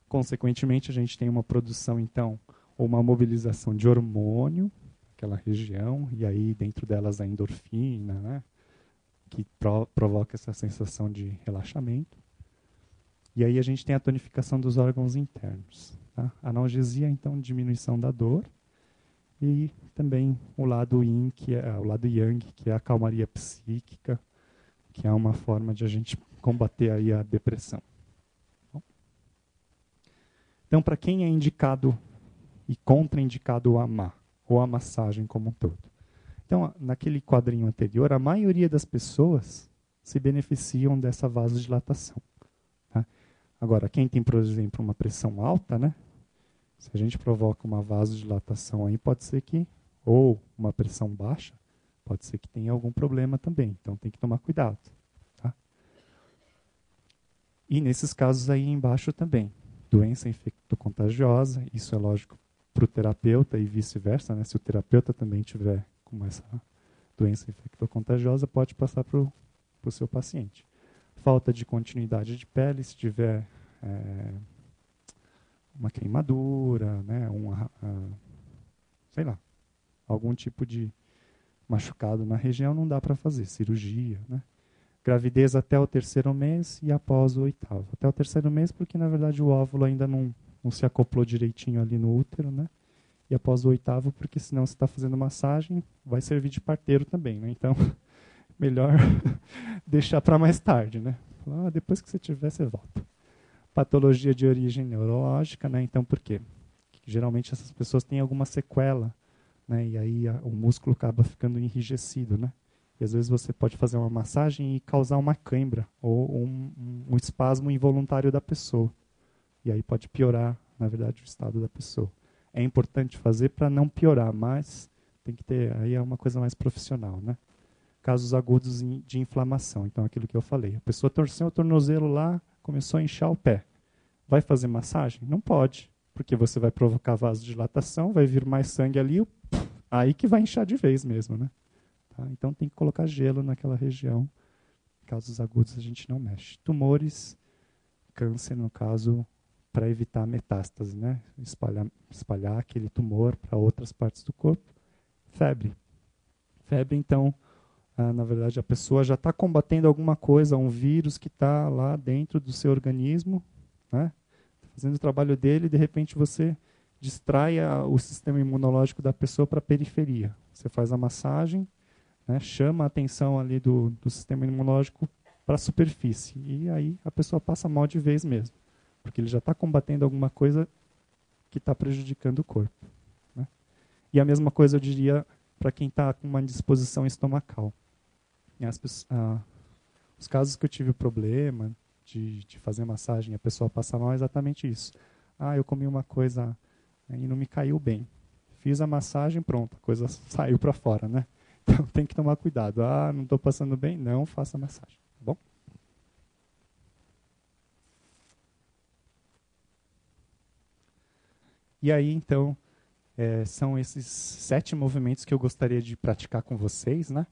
Consequentemente, a gente tem uma produção, então, ou uma mobilização de hormônio, aquela região, e aí dentro delas a endorfina, né? Que provoca essa sensação de relaxamento. E aí a gente tem a tonificação dos órgãos internos. Tá? Analgesia, então, diminuição da dor. E também o lado yin, o lado yang, que é a calmaria psíquica, que é uma forma de a gente combater aí a depressão. Bom, então, para quem é indicado e contraindicado o amar, ou a massagem como um todo? Então, naquele quadrinho anterior, a maioria das pessoas se beneficiam dessa vasodilatação. Tá? Agora, quem tem, por exemplo, uma pressão alta, né? Se a gente provoca uma vasodilatação aí, pode ser que, ou uma pressão baixa, pode ser que tenha algum problema também. Então tem que tomar cuidado. Tá? E nesses casos aí embaixo também, doença infectocontagiosa, isso é lógico para o terapeuta e vice-versa, né? Se o terapeuta também tiver com essa doença infectocontagiosa, pode passar para o seu paciente. Falta de continuidade de pele, se tiver uma queimadura, né, sei lá, algum tipo de machucado na região, não dá para fazer cirurgia, né? Gravidez até o 3º mês e após o 8º. Até o 3º mês, porque na verdade o óvulo ainda não se acoplou direitinho ali no útero, né? E após o 8º, porque senão você está fazendo massagem, vai servir de parteiro também, né? Então, melhor deixar para mais tarde, né? Depois que você tiver, você volta. Patologia de origem neurológica, né? Então, por quê? Porque, geralmente essas pessoas têm alguma sequela, né? E aí o músculo acaba ficando enrijecido, né? E às vezes você pode fazer uma massagem e causar uma cãibra ou um espasmo involuntário da pessoa. E aí pode piorar, na verdade, o estado da pessoa. É importante fazer para não piorar, mas tem que ter, aí é uma coisa mais profissional, né? Casos agudos de inflamação, então aquilo que eu falei. A pessoa torceu o tornozelo lá, começou a inchar o pé. Vai fazer massagem? Não pode, porque você vai provocar vasodilatação, vai vir mais sangue ali, aí que vai inchar de vez mesmo, né? Tá? Então tem que colocar gelo naquela região. Casos agudos a gente não mexe. Tumores, câncer no caso, para evitar metástase, né? Espalhar aquele tumor para outras partes do corpo. Febre. Febre, então, na verdade, a pessoa já está combatendo alguma coisa, um vírus que está lá dentro do seu organismo, né? Fazendo o trabalho dele, e de repente você distrai o sistema imunológico da pessoa para a periferia. Você faz a massagem, né? Chama a atenção ali do sistema imunológico para a superfície. E aí a pessoa passa mal de vez mesmo. Porque ele já está combatendo alguma coisa que está prejudicando o corpo, né? E a mesma coisa eu diria para quem está com uma indisposição estomacal. Os casos que eu tive o problema de fazer massagem e a pessoa passa mal é exatamente isso. Eu comi uma coisa e não me caiu bem. Fiz a massagem, pronto, a coisa saiu para fora, né? Então tem que tomar cuidado. Não estou passando bem? Não faça massagem, tá bom? E aí, então, são esses 7 movimentos que eu gostaria de praticar com vocês, né?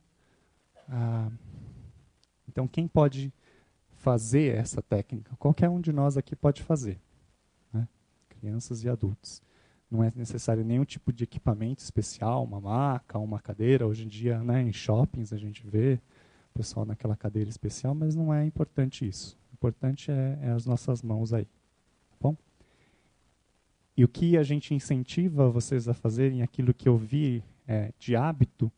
Então, quem pode fazer essa técnica? Qualquer um de nós aqui pode fazer, né? Crianças e adultos. Não é necessário nenhum tipo de equipamento especial, uma maca, uma cadeira. Hoje em dia, né, em shoppings a gente vê o pessoal naquela cadeira especial, mas não é importante isso. O importante é as nossas mãos aí, tá bom? E o que a gente incentiva vocês a fazerem, aquilo que eu vi de hábito,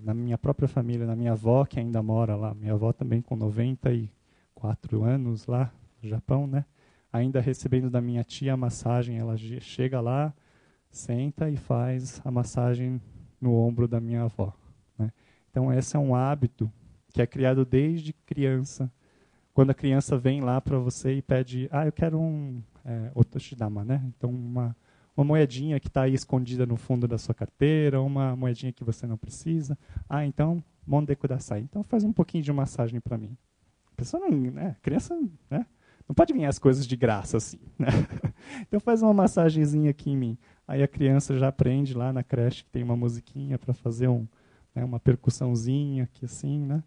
na minha própria família, na minha avó, que ainda mora lá, minha avó também com 94 anos lá no Japão, né? Ainda recebendo da minha tia a massagem, ela chega lá, senta e faz a massagem no ombro da minha avó, né? Então esse é um hábito que é criado desde criança. Quando a criança vem lá para você e pede, eu quero um otoshidama, né? Então uma moedinha que está aí escondida no fundo da sua carteira, uma moedinha que você não precisa. Então, monde kudasai. Então faz um pouquinho de massagem para mim. A pessoa não, né? A criança, né? Não pode ganhar as coisas de graça assim, né? Então faz uma massagenzinha aqui em mim. Aí a criança já aprende lá na creche que tem uma musiquinha para fazer uma percussãozinha aqui assim, né?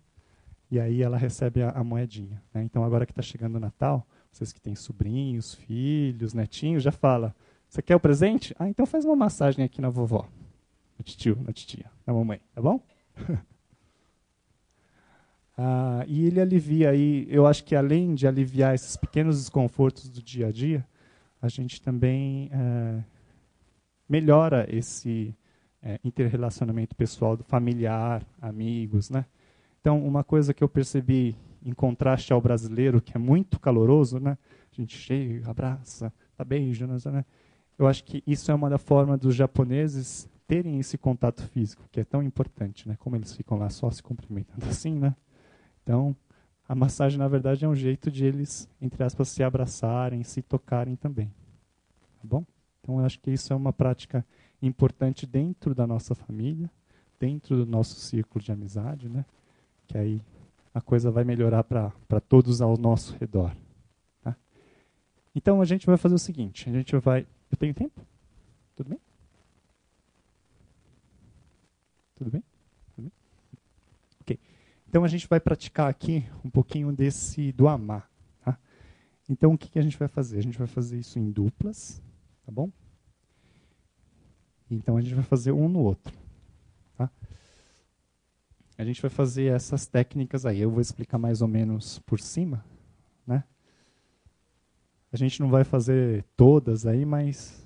E aí ela recebe a moedinha, né? Então agora que está chegando o Natal, vocês que têm sobrinhos, filhos, netinhos, já fala: você quer o presente? Então faz uma massagem aqui na vovó, no tio, na titia, na mamãe, tá bom? E ele alivia aí, eu acho que além de aliviar esses pequenos desconfortos do dia a dia, a gente também melhora esse interrelacionamento pessoal, familiar, amigos, né? Então, uma coisa que eu percebi em contraste ao brasileiro, que é muito caloroso, né? A gente chega, abraça, dá beijo, né? Eu acho que isso é uma da forma dos japoneses terem esse contato físico, que é tão importante, né? Como eles ficam lá só se cumprimentando assim, né? Então, a massagem, na verdade, é um jeito de eles, entre aspas, se abraçarem, se tocarem também. Tá bom? Então, eu acho que isso é uma prática importante dentro da nossa família, dentro do nosso círculo de amizade, né? Que aí a coisa vai melhorar para todos ao nosso redor. Tá? Então, a gente vai fazer o seguinte, a gente vai... Eu tenho tempo? Tudo bem? Tudo bem? Tudo bem? Ok. Então, a gente vai praticar aqui um pouquinho do amar. Tá? Então, o que a gente vai fazer? A gente vai fazer isso em duplas, tá bom? Então, a gente vai fazer um no outro. Tá? a gente vai fazer essas técnicas aí. Eu vou explicar mais ou menos por cima, né? A gente não vai fazer todas aí, mas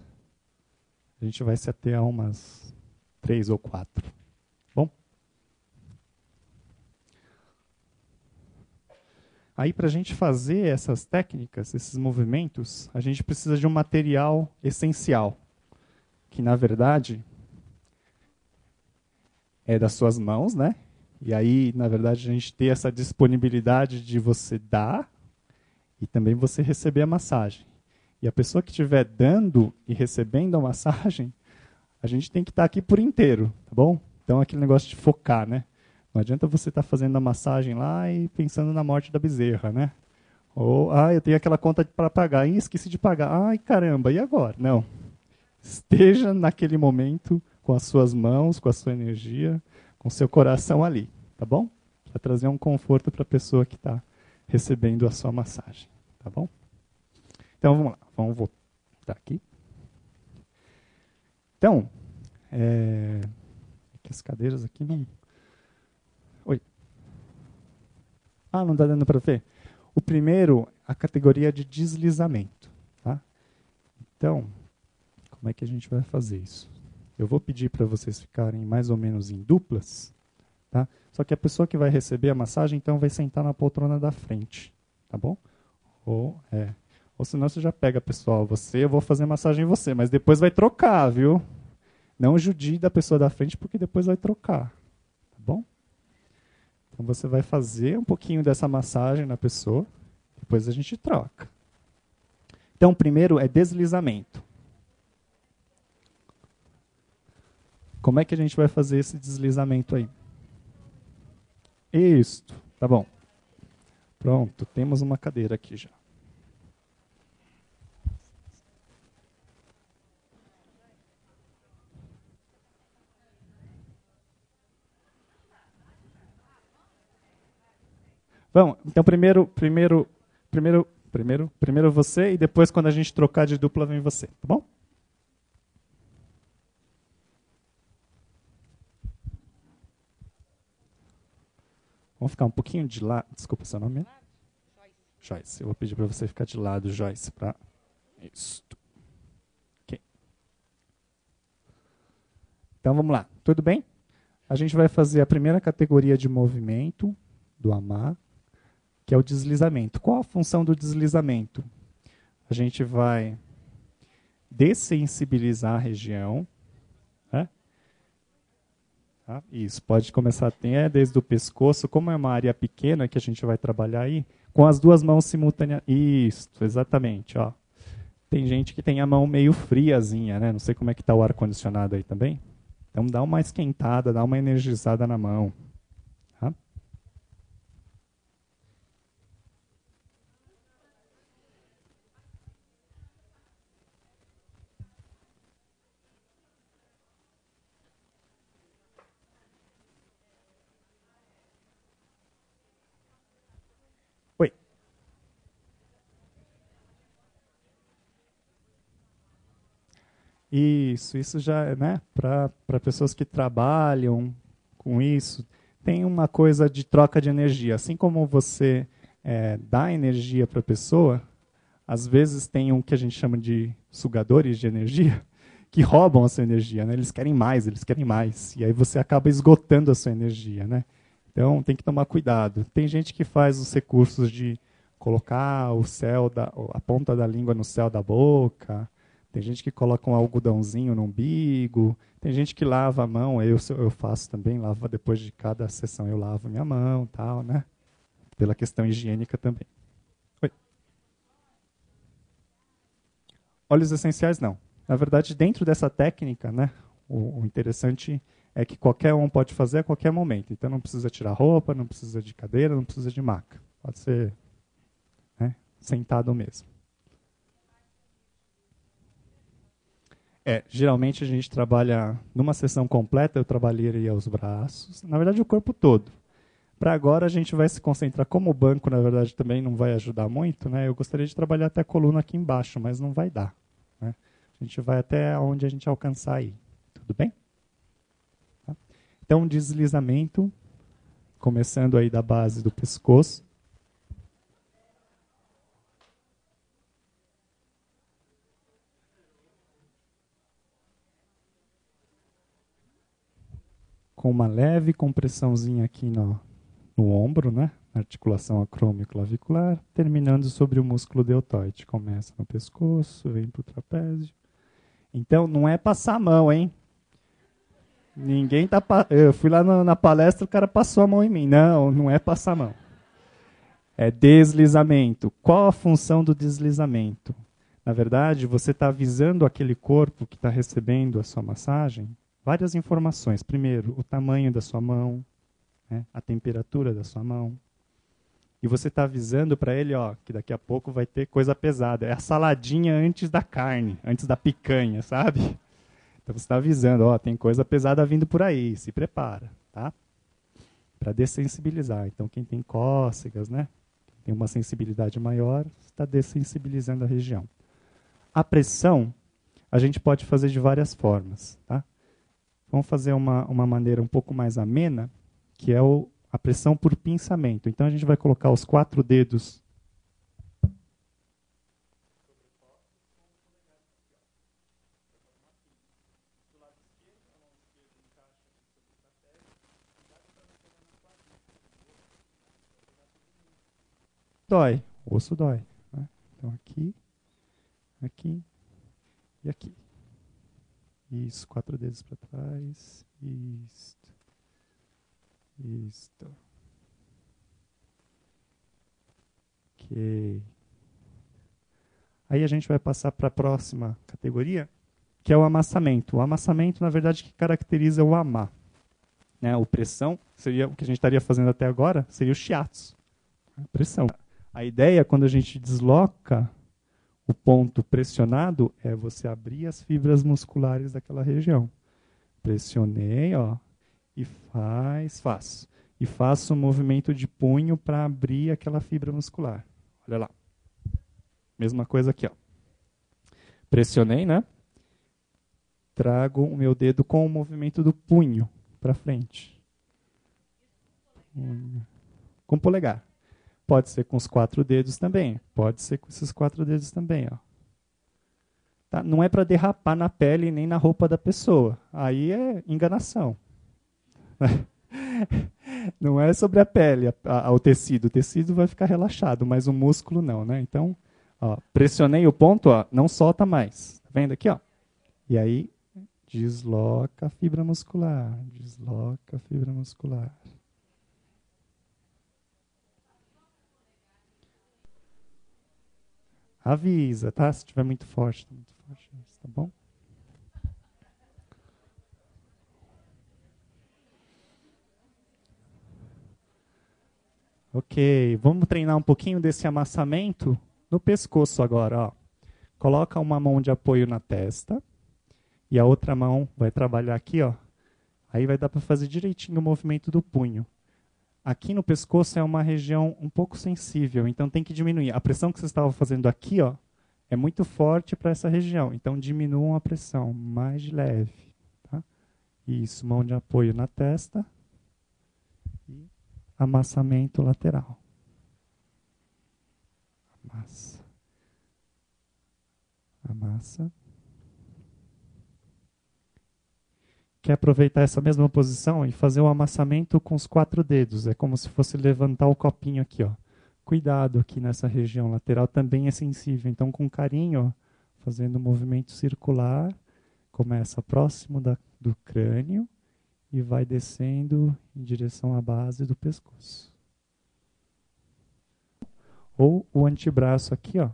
a gente vai se ater a umas 3 ou 4. Bom? Aí, para a gente fazer essas técnicas, esses movimentos, a gente precisa de um material essencial, que, na verdade, é das suas mãos, né? E aí, na verdade, a gente tem essa disponibilidade de você dar e também você receber a massagem. E a pessoa que estiver dando e recebendo a massagem, a gente tem que estar aqui por inteiro, tá bom? Então, aquele negócio de focar, né? Não adianta você estar fazendo a massagem lá e pensando na morte da bezerra, né? Ou, eu tenho aquela conta para pagar, esqueci de pagar. Ai, caramba, e agora? Não. Esteja naquele momento com as suas mãos, com a sua energia, com o seu coração ali, tá bom? Para trazer um conforto para a pessoa que está recebendo a sua massagem, tá bom? Então, vamos lá. Vamos voltar aqui. Então, as cadeiras aqui não... Oi. Não está dando para ver? O primeiro, a categoria de deslizamento. Tá? Então, como é que a gente vai fazer isso? Eu vou pedir para vocês ficarem mais ou menos em duplas, tá? Só que a pessoa que vai receber a massagem, então, vai sentar na poltrona da frente, tá bom? Ou senão você já pega, pessoal, eu vou fazer massagem em você, mas depois vai trocar, viu? Não judia da pessoa da frente, porque depois vai trocar, tá bom? Então você vai fazer um pouquinho dessa massagem na pessoa, depois a gente troca. Então, o primeiro é deslizamento. Como é que a gente vai fazer esse deslizamento aí? Isso, tá bom. Pronto, temos uma cadeira aqui já. Vamos, então primeiro você e depois quando a gente trocar de dupla vem você, tá bom? Vamos ficar um pouquinho de lado. Desculpa, seu nome? Joyce. Eu vou pedir para você ficar de lado, Joyce, para isso. Ok. Então vamos lá. Tudo bem? A gente vai fazer a primeira categoria de movimento do AMA, que é o deslizamento. Qual a função do deslizamento? A gente vai dessensibilizar a região. Né? Tá? Isso, pode começar desde o pescoço, como é uma área pequena que a gente vai trabalhar aí, com as duas mãos simultaneamente. Isso, exatamente. Ó. Tem gente que tem a mão meio friazinha, né? Não sei como é que está o ar-condicionado aí também. Então dá uma esquentada, dá uma energizada na mão. Tá? Oi. Isso já é, né, para pessoas que trabalham com isso, tem uma coisa de troca de energia. Assim como você dá energia para a pessoa, às vezes tem um que a gente chama de sugadores de energia, que roubam a sua energia. Né? Eles querem mais, eles querem mais. E aí você acaba esgotando a sua energia. Né? Então tem que tomar cuidado. Tem gente que faz os recursos de colocar a ponta da língua no céu da boca. Tem gente que coloca um algodãozinho no umbigo. Tem gente que lava a mão. Eu faço também, lavo depois de cada sessão, eu lavo minha mão, tal, né? Pela questão higiênica também. Oi. Óleos essenciais não. Na verdade, dentro dessa técnica, né, o interessante é que qualquer um pode fazer a qualquer momento. Então não precisa tirar roupa, não precisa de cadeira, não precisa de maca. Pode ser, né, sentado mesmo. Geralmente a gente trabalha, numa sessão completa, eu trabalharia os braços, na verdade o corpo todo. Para agora a gente vai se concentrar, como o banco na verdade também não vai ajudar muito, né? Eu gostaria de trabalhar até a coluna aqui embaixo, mas não vai dar. Né? A gente vai até onde a gente alcançar aí. Tudo bem? Tá? Então, deslizamento. começando aí da base do pescoço. Com uma leve compressãozinha aqui no ombro, né? Na articulação acromioclavicular, terminando sobre o músculo deltoide. Começa no pescoço, vem para o trapézio. Então, não é passar a mão, hein? Ninguém tá. Eu fui lá na palestra, o cara passou a mão em mim. Não, não é passar a mão. É deslizamento. Qual a função do deslizamento? Na verdade, você está avisando aquele corpo que está recebendo a sua massagem várias informações. Primeiro, o tamanho da sua mão, né, a temperatura da sua mão. E você está avisando para ele, ó, que daqui a pouco vai ter coisa pesada. É a saladinha antes da carne, antes da picanha, sabe? Então você está avisando, ó, tem coisa pesada vindo por aí, se prepara, tá? Para dessensibilizar. Então quem tem cócegas, né, tem uma sensibilidade maior, está dessensibilizando a região. A pressão a gente pode fazer de várias formas, tá? Vamos fazer uma maneira um pouco mais amena, que é a pressão por pinçamento. Então a gente vai colocar os 4 dedos dói, o osso dói, né? Então aqui, aqui e aqui. Isso, 4 dedos para trás. Isto. Isto. Ok. Aí a gente vai passar para a próxima categoria, que é o amassamento. O amassamento, na verdade, que caracteriza o amar. Né? O pressão, seria o que a gente estaria fazendo até agora, seria o shiatsu. Pressão. A ideia, quando a gente desloca o ponto pressionado, é você abrir as fibras musculares daquela região. Pressionei, ó, e faço. E faço um movimento de punho para abrir aquela fibra muscular. Olha lá. Mesma coisa aqui, ó. Pressionei, né? Trago o meu dedo com o movimento do punho para frente. Com o polegar. Pode ser com os 4 dedos também. Pode ser com esses 4 dedos também, ó. Tá? Não é para derrapar na pele nem na roupa da pessoa. Aí é enganação. Não é sobre a pele, o tecido. O tecido vai ficar relaxado, mas o músculo não, né? Então, ó, pressionei o ponto, ó, não solta mais. Tá vendo aqui, ó? E aí, desloca a fibra muscular. Desloca a fibra muscular. Avisa, tá? Se estiver muito forte, tá bom? Ok, vamos treinar um pouquinho desse amassamento no pescoço agora, ó. Coloca uma mão de apoio na testa e a outra mão vai trabalhar aqui, ó. Aí vai dar para fazer direitinho o movimento do punho. Aqui no pescoço é uma região um pouco sensível, então tem que diminuir. A pressão que você estava fazendo aqui, ó, é muito forte para essa região, então diminuam a pressão, mais de leve. Tá? Isso, mão de apoio na testa e amassamento lateral. Amassa. Amassa. Quer aproveitar essa mesma posição e fazer o amassamento com os 4 dedos. É como se fosse levantar o copinho aqui, ó. Cuidado aqui nessa região lateral, também é sensível. Então, com carinho, ó, fazendo um movimento circular, começa próximo do crânio e vai descendo em direção à base do pescoço. Ou o antebraço aqui, ó,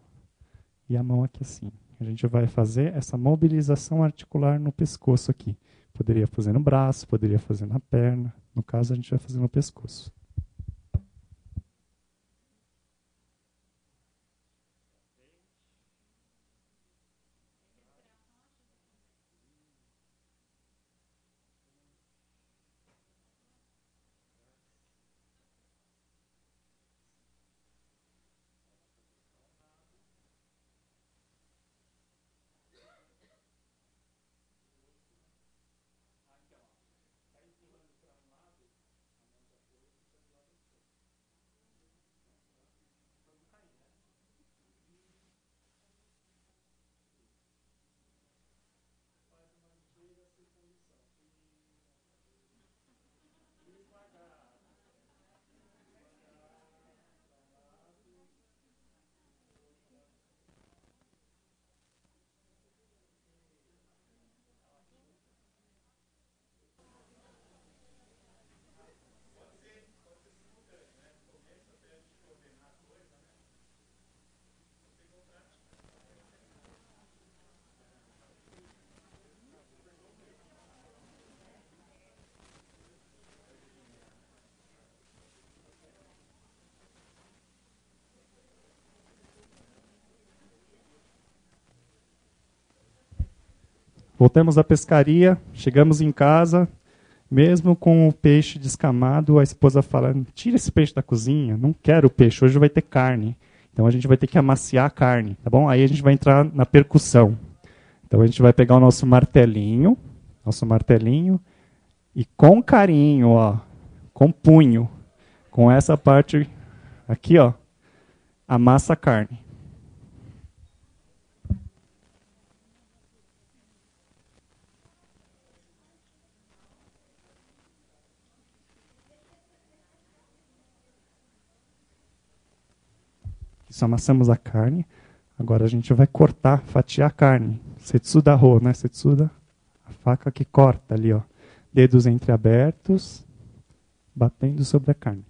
e a mão aqui assim. A gente vai fazer essa mobilização articular no pescoço aqui. Poderia fazer no braço, poderia fazer na perna. No caso, a gente vai fazer no pescoço. Voltamos à pescaria, chegamos em casa, mesmo com o peixe descamado, a esposa fala, tira esse peixe da cozinha, não quero peixe, hoje vai ter carne. Então a gente vai ter que amaciar a carne, tá bom? Aí a gente vai entrar na percussão. Então a gente vai pegar o nosso martelinho, e com carinho, ó, com punho, com essa parte aqui, ó, amassa a carne. Isso, amassamos a carne. Agora a gente vai cortar, fatiar a carne. Setsuda ro, né? Setsuda, a faca que corta ali, ó. Dedos entreabertos, batendo sobre a carne.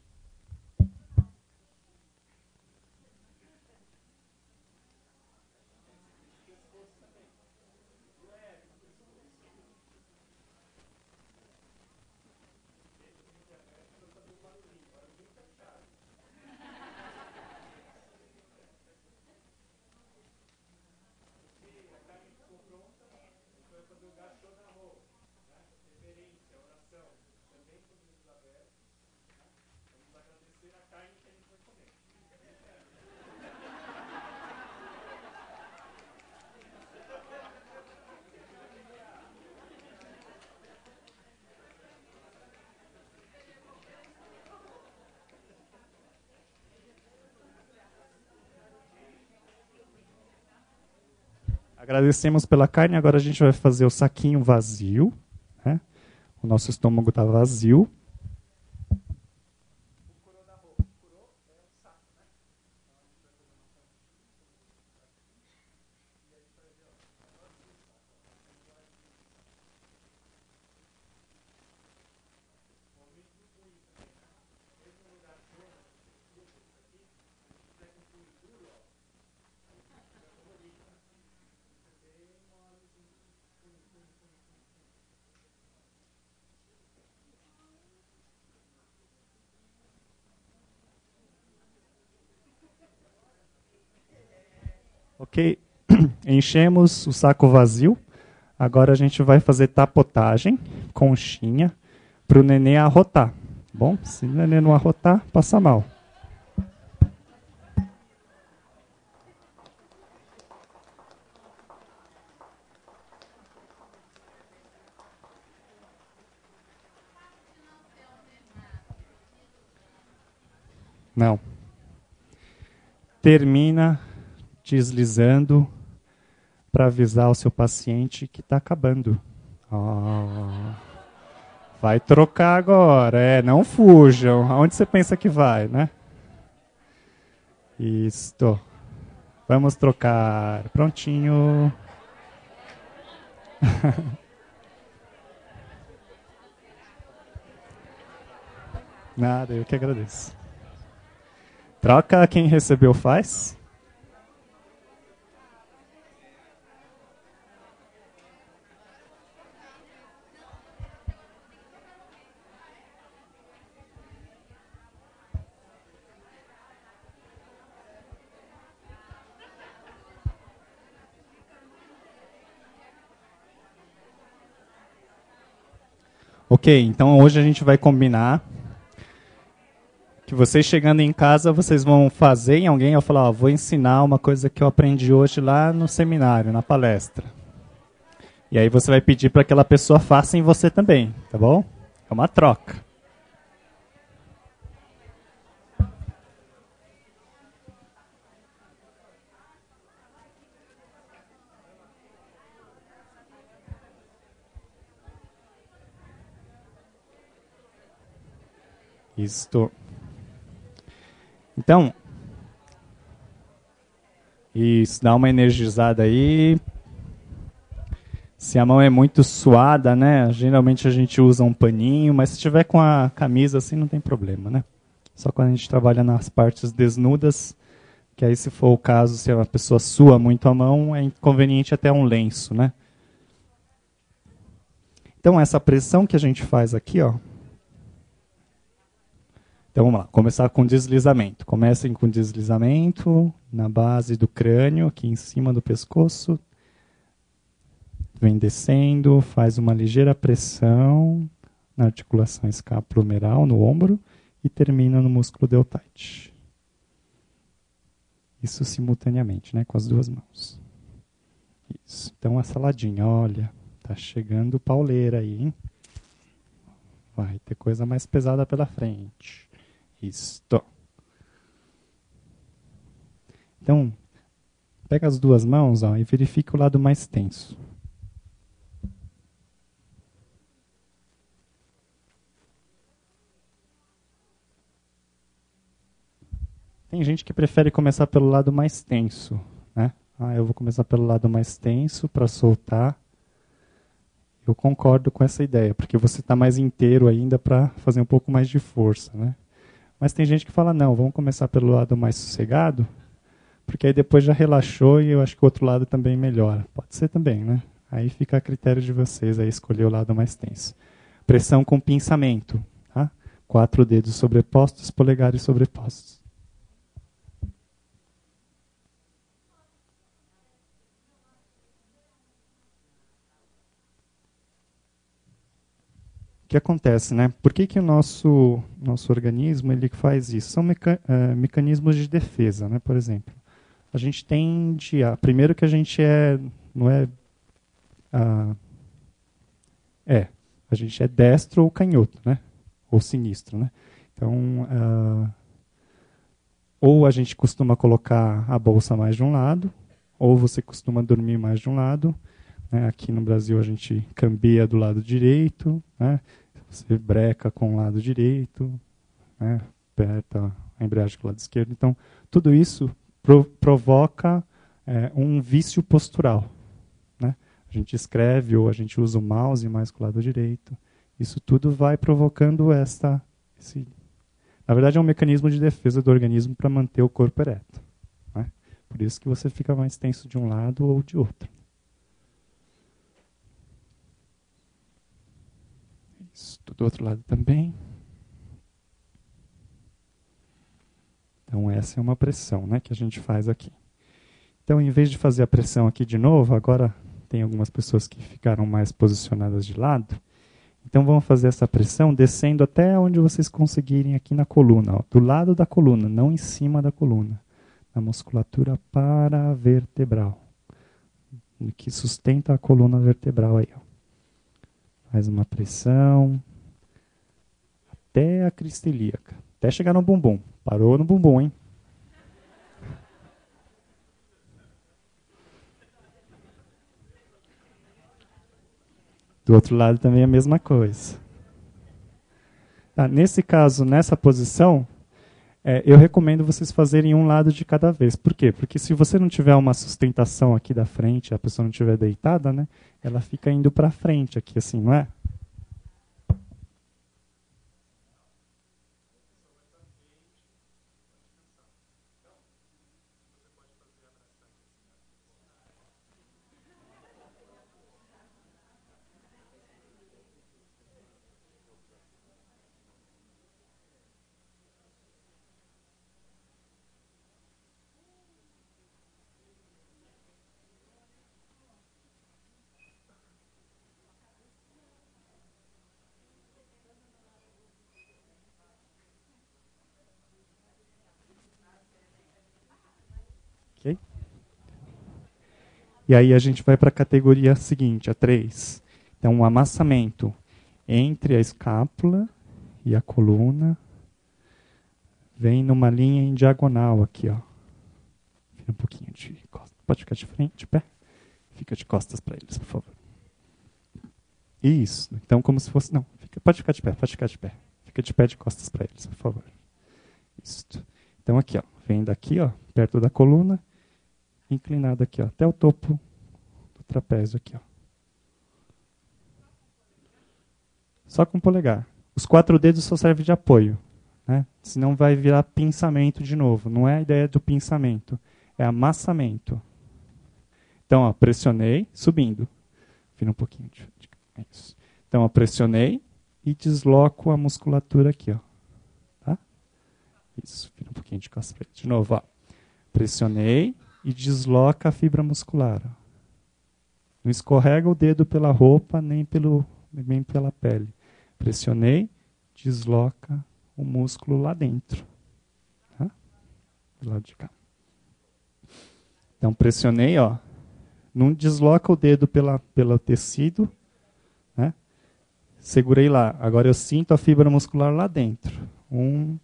Agradecemos pela carne, agora a gente vai fazer o saquinho vazio. Né? O nosso estômago está vazio. Ok, enchemos o saco vazio. Agora a gente vai fazer tapotagem, conchinha, para o nenê arrotar. Bom, se o nenê não arrotar, passa mal. Não. Termina deslizando para avisar o seu paciente que está acabando. Oh. Vai trocar agora. Não fujam. Aonde você pensa que vai, né? Isto. Vamos trocar. Prontinho. Nada, eu que agradeço. Troca, quem recebeu faz. Ok, então hoje a gente vai combinar que vocês chegando em casa, vocês vão fazer em alguém, eu falar, ó, vou ensinar uma coisa que eu aprendi hoje lá no seminário, na palestra. E aí você vai pedir para que aquela pessoa faça em você também, tá bom? É uma troca. Isto. Então, isso, dá uma energizada aí. Se a mão é muito suada, né? Geralmente a gente usa um paninho, mas se tiver com a camisa assim não tem problema, né? Só quando a gente trabalha nas partes desnudas, que aí se for o caso, se a pessoa sua muito a mão, é inconveniente até um lenço, né? Então essa pressão que a gente faz aqui, ó. Então vamos lá, começar com deslizamento. Comecem com deslizamento na base do crânio, aqui em cima do pescoço. Vem descendo, faz uma ligeira pressão na articulação escapulohumeral, no ombro, e termina no músculo deltoide. Isso simultaneamente, né, com as duas mãos. Isso. Então a saladinha, olha, tá chegando pauleira aí, hein? Vai ter coisa mais pesada pela frente. Isto. Então, pega as duas mãos, ó, e verifica o lado mais tenso. Tem gente que prefere começar pelo lado mais tenso, né? Eu vou começar pelo lado mais tenso para soltar. Eu concordo com essa ideia, porque você está mais inteiro ainda para fazer um pouco mais de força, né? Mas tem gente que fala, não, vamos começar pelo lado mais sossegado, porque aí depois já relaxou e eu acho que o outro lado também melhora. Pode ser também, né? Aí fica a critério de vocês aí escolher o lado mais tenso. Pressão com pinçamento, tá? 4 dedos sobrepostos, polegares sobrepostos. O que acontece, né? Por que o nosso organismo ele faz isso? São mecanismos de defesa, né? Por exemplo, a gente tende a... Primeiro que a gente a gente é destro ou canhoto, né? Ou sinistro, né? Então, ou a gente costuma colocar a bolsa mais de um lado, ou você costuma dormir mais de um lado. Né? Aqui no Brasil a gente cambia do lado direito, né? Você breca com o lado direito, né? Aperta a embreagem com o lado esquerdo. Então, tudo isso provoca um vício postural. Né? A gente escreve ou a gente usa o mouse mais com o lado direito. Isso tudo vai provocando Na verdade, é um mecanismo de defesa do organismo para manter o corpo ereto. Né? Por isso que você fica mais tenso de um lado ou de outro. Isso, do outro lado também. Então essa é uma pressão, né, que a gente faz aqui. Então, em vez de fazer a pressão aqui de novo, agora tem algumas pessoas que ficaram mais posicionadas de lado. Então vamos fazer essa pressão descendo até onde vocês conseguirem aqui na coluna, ó, do lado da coluna, não em cima da coluna. Na musculatura paravertebral, que sustenta a coluna vertebral aí, ó. Faz uma pressão até a crista ilíaca, até chegar no bumbum. Parou no bumbum, hein? Do outro lado também é a mesma coisa. Nesse caso, nessa posição, eu recomendo vocês fazerem um lado de cada vez. Por quê? Porque se você não tiver uma sustentação aqui da frente, a pessoa não estiver deitada, né, ela fica indo para frente aqui, assim, não é? Okay? E aí a gente vai para a categoria seguinte, a 3. Então, um amassamento entre a escápula e a coluna. Vem numa linha em diagonal aqui, ó. Vira um pouquinho de costas. Pode ficar de frente, de pé? Fica de costas para eles, por favor. Isso. Então, como se fosse... Não, pode ficar de pé, pode ficar de pé. Fica de pé de costas para eles, por favor. Isso. Então, aqui, ó. Vem daqui, ó, perto da coluna, inclinado aqui, ó, até o topo do trapézio aqui, ó. Só com o polegar. Os 4 dedos só servem de apoio. Né? Senão vai virar pinçamento de novo. Não é a ideia do pinçamento, é amassamento. Então, ó, pressionei, subindo. Vira um pouquinho. Isso. Então, ó, pressionei e desloco a musculatura aqui. Ó. Tá? Isso, vira um pouquinho de costas para ele. De novo, ó. Pressionei e desloca a fibra muscular. Ó. Não escorrega o dedo pela roupa, nem pela pele. Pressionei, desloca o músculo lá dentro. Tá? Do lado de cá. Então, pressionei, ó. Não desloca o dedo pelo tecido. Né? Segurei lá. Agora eu sinto a fibra muscular lá dentro. 1,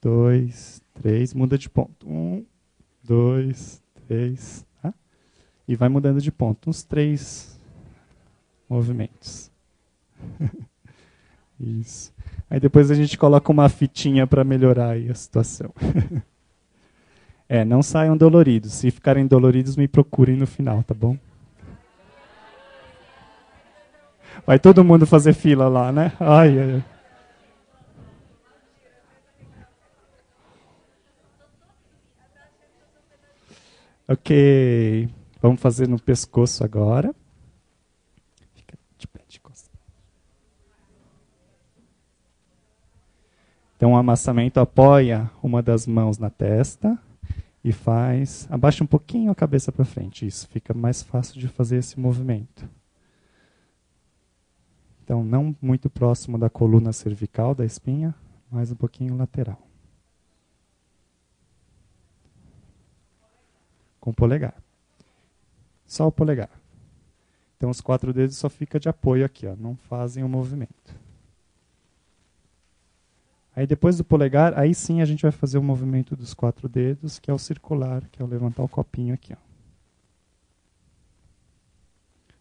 2, 3. Muda de ponto. 1, 2, 3. Tá? E vai mudando de ponto. Uns 3 movimentos. Isso. Aí depois a gente coloca uma fitinha para melhorar aí a situação. Não saiam doloridos. Se ficarem doloridos, me procurem no final, tá bom? Vai todo mundo fazer fila lá, né? Ai, ai, ai. Ok. Vamos fazer no pescoço agora. Fica de pé de costas. Então, o amassamento apoia uma das mãos na testa e abaixa um pouquinho a cabeça para frente. Isso, fica mais fácil de fazer esse movimento. Então, não muito próximo da coluna cervical, da espinha, mas um pouquinho lateral. Com o polegar. Só o polegar. Então, os 4 dedos só fica de apoio aqui, ó, não fazem o movimento. Aí depois do polegar, aí sim a gente vai fazer o movimento dos 4 dedos, que é o circular, que é o levantar o copinho aqui. Ó.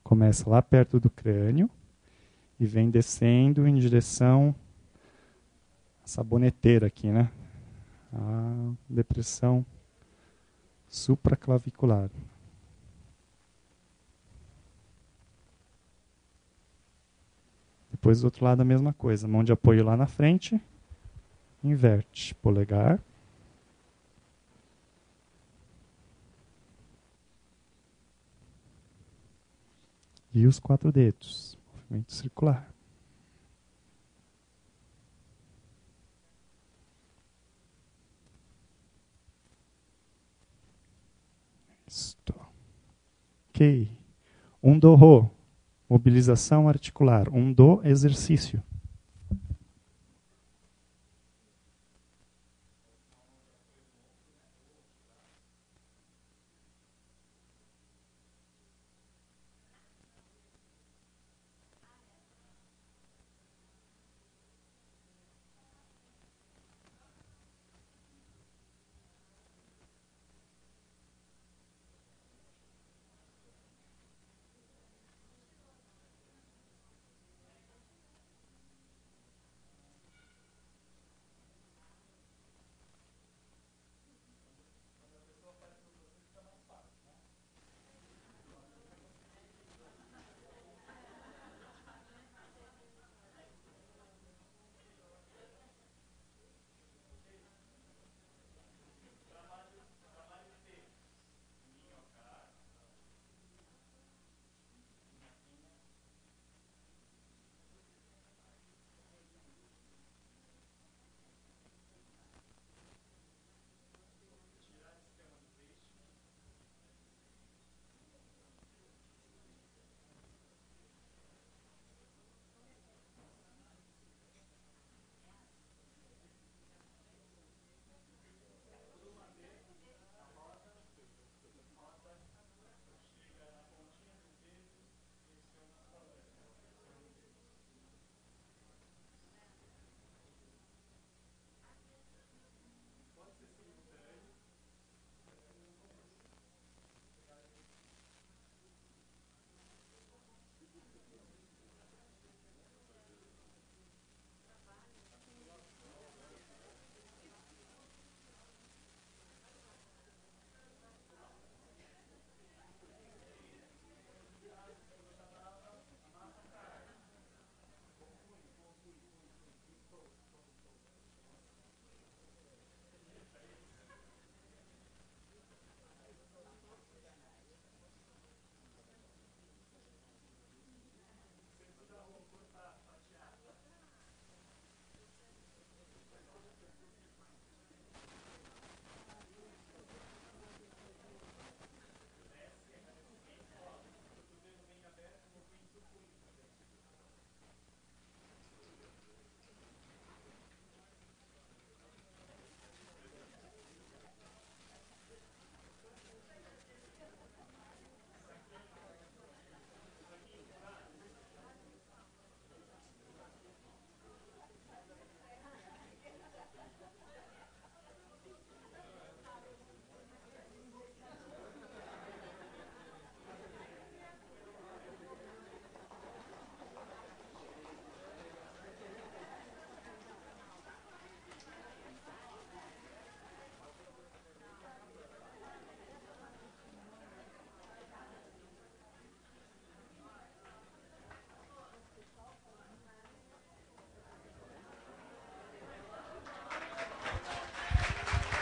Começa lá perto do crânio e vem descendo em direção à saboneteira aqui, né? A depressão supraclavicular. Depois do outro lado a mesma coisa, mão de apoio lá na frente, inverte, polegar. E os 4 dedos, movimento circular. Isto. Ok. Do, mobilização articular. Do, exercício.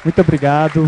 Muito obrigado.